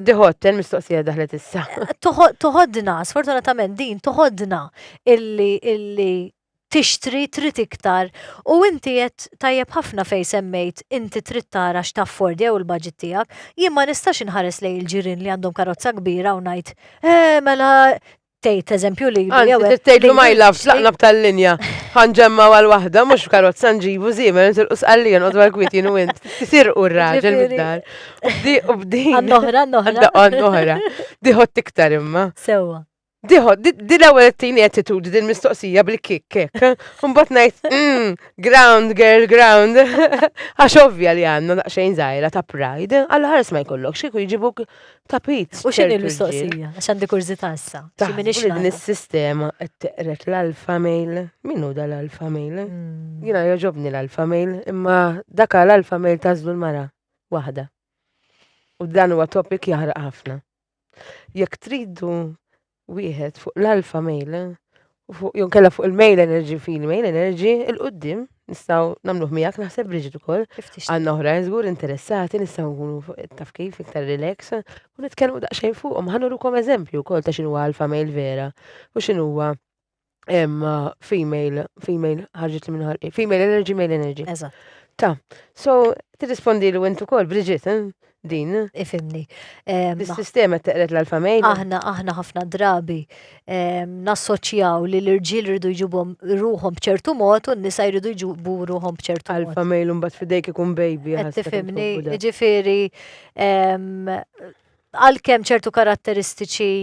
Diħotten mistoqsija daħlet issa. toħodna, sfortunatament din toħodna illi tixtri trid iktar u inti qed tajjeb ħafna fejn semmejt inti trid tara x'taffordja u l-budget tiegħek. Jien ma nistax inħares lejn il-ġirien li għandhom karozza kbira u ngħid mela tgħid eżempju li Anzi, tgħidlu my love, tlaqna b'tal-linja. Ħanġemma għal waħda mhux karozza nġibu żiemel tilqus qallijan qod għal-kwitien u int. Tisirqu r-raġel mid-dar. U b'din. Għannoħra. Diħott iktar imma. Sewwa. Diħod, di l-ewwel tini attitudi din mistoqsija bil-kik. Mbagħad ngħid, ground girl, ground. Għax ovvja li għandna daqsxejn żgħira ta' pride, alla ħares ma jkollokx kieku jġibuk tapit. U x'inhi l-mistoqsija? Għax għandi kurzità issa. Taħsbu li din is-sistema qed teqret l-alfa mail. Min hu dal-alfa mail? Jiena jogħġobni l-alfa mail, imma dak l-alfa mail tażlu l-mara waħda. U dan huwa topic jaħraq ħafna. Jekk tridu wieħed fuq l-alfa mail, jew kella fuq il-mail energy female energy, il-qoddim nistgħu nagħmluh miegħek naħseb Bridget ukoll. Għandna oħrajn żgur interessati nistgħu nkunu fuq taf kif iktar relax u nitkellmu daqsxejn fuqhom. Ħanurukom eżempju wkoll ta' x'inhu alfa mail vera u x'inhuwa female ħarġet minn ħarqi. Female energy, male energy. Eżatt. So tirrispondi li int ukoll Bridget, din. Ifimni. Is-sistema teqret l-alfa mail. Aħna ħafna drabi nassoċjaw li l-irġiel rridu jġibhom ruhom b'ċertu mod u n-nisa jridu jġibu ruhom b'ċertu mod. Alfa mail mbagħad fidejk ikun baby. Tifhimni, ġifieri għalkemm ċertu karatteristiċi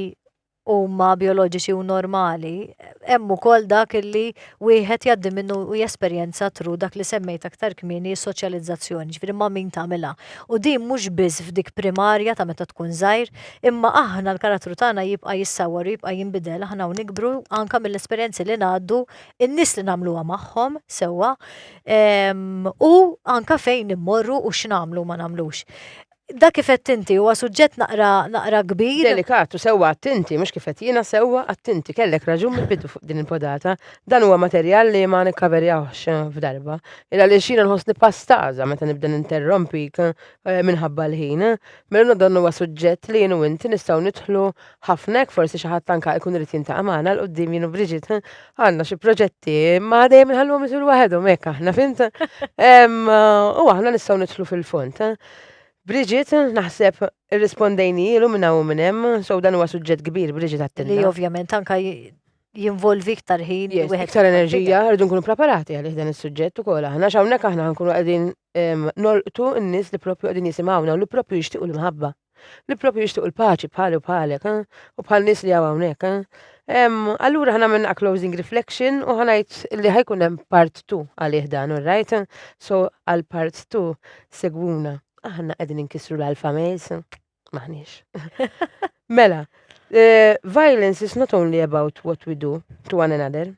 huma bioloġiċi u normali, hemm ukoll dak illi wieħed jgħaddi minnu u jesperjenza tru dak li semmejt aktar kmieni soċjalizzazzjoni, ġifieri ma' min tagħmilha. U din mhux biss f'dik primarja ta' meta tkun żgħir, imma aħna l-karattru tagħna jibqa' jissawwar u jibqa' jinbidel aħna u nikbru anke mill-esperjenzi li ngħaddu, in-nies li nagħmluha magħhom sewwa u anke fejn immorru u x'nagħmlu ma nagħmlux. dak kif qed inti huwa suġġett naqra kbir. Delikatu, sewwa attinti, mhux kif qed jiena sewwa attinti, kellek raġun mill-bidu fuq din il-podata. Dan huwa materjal li ma nikkaverjawx f'darba. Illa li xina nħossni pastaża meta nibda ninterrompik minħabba l-ħin. Mela dan huwa suġġett li jien u inti nistgħu nidħlu ħafna forsi xi ħadd anke jkun irid jintaqa' magħna l qudiem jien u Bridget għandna xi proġetti ma dejjem inħallhom isir waħedhom hekk aħna fint. U aħna nistgħu nidħlu fil-fond. Bridget, naħseb irrispondejni ilu minna u minnem, so dan huwa suġġett kbir, Bridget għattilna. Li ovvjament anka jinvolvi iktar ħin. Iktar enerġija, rridu nkunu preparati għalih dan is-suġġett ukoll aħna x'hawnhekk aħna nkunu qegħdin nolqtu n-nies li propju qegħdin jisimgħuna u li propju jixtiequ l-imħabba. Li propju jixtiequ l-paċi bħali u bħalek, u bħal nies li hawnhekk. Allura ħana minna closing reflection u ħanajt li ħajkun hemm part 2 għalih dan, right? So għal part 2 segwuna. Aħna qegħdin inkissru l-alfamejs, maħniex. Mela, violence is not only about what we do to one another.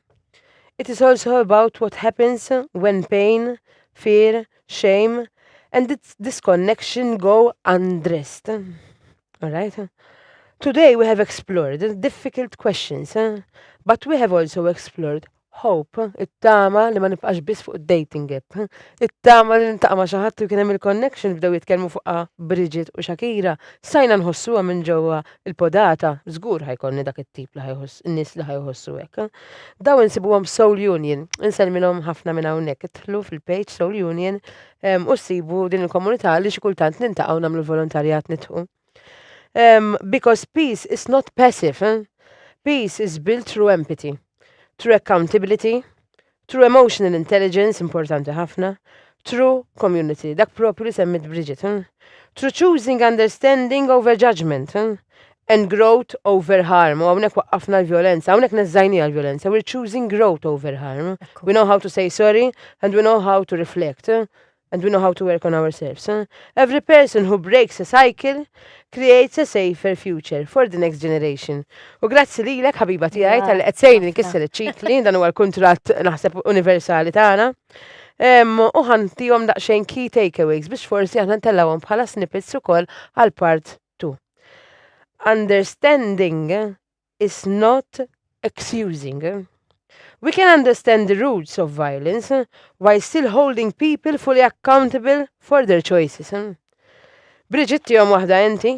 It is also about what happens when pain, fear, shame, and disconnection go undressed. All right? Today we have explored difficult questions, but we have also explored hope, it-tama li ma nibqax biss fuq dating app. It-tama li nintaqma xi ħadd u kien hemm il-connection bdew jitkellmu fuqha Bridget u Shakira. Sajna nħossuha minn ġewwa il-podata, żgur ħajkonni dak it-tip li ħajħoss in-nies li ħajħossu hekk. Daw insibuhom Soul Union, insellmilhom ħafna minn hawnhekk idħlu fil-page Soul Union u ssibu din il-komunità li xi kultant nintaqgħu nagħmlu volontarjat nitħu. Because peace is not passive. Peace is built through empathy. Through accountability, through emotional intelligence, importanti ħafna, through community, dak propju li semmit Bridget, through choosing understanding over judgment, and growth over harm. U għawnek waqqafna l-violenza, għawnek nazzajni għal-violenza, we're choosing growth over harm. We know how to say sorry, and we know how to reflect, and we know how to work on ourselves. Every person who breaks a cycle creates a safer future for the next generation. U grazzi li l-ek, ħabiba tijaj, tal-qed sejni kisser iċ-ċikli, dan huwa l-kontrat naħseb universali tagħna. U ħantihom daqsxejn key takeaways biex forsi aħna ntellawhom bħala snippets ukoll għal part 2. Understanding is not excusing. We can understand the roots of violence while still holding people fully accountable for their choices. Bridget, jom waħda enti?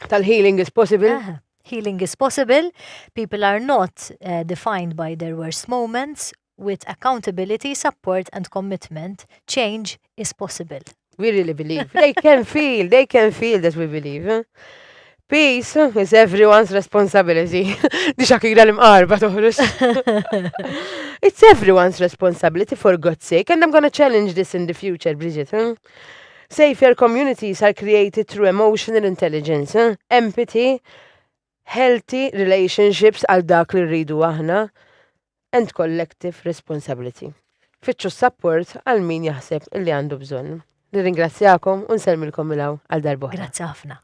Tal-healing is possible? Healing is possible. People are not defined by their worst moments. With accountability, support and commitment, change is possible. We really believe. They can feel that we believe. Peace is everyone's responsibility. Di Shakira l-mqarba toħroġ. It's everyone's responsibility, for God's sake, and I'm gonna challenge this in the future, Bridget. Safer communities are created through emotional intelligence, empathy, healthy relationships għal dak li rridu aħna, and collective responsibility. Fitxu support għal min jaħseb li għandu bżonn. Nirringrazzjakom u nselmilkom milaw għal darbohra. Grazzi ħafna.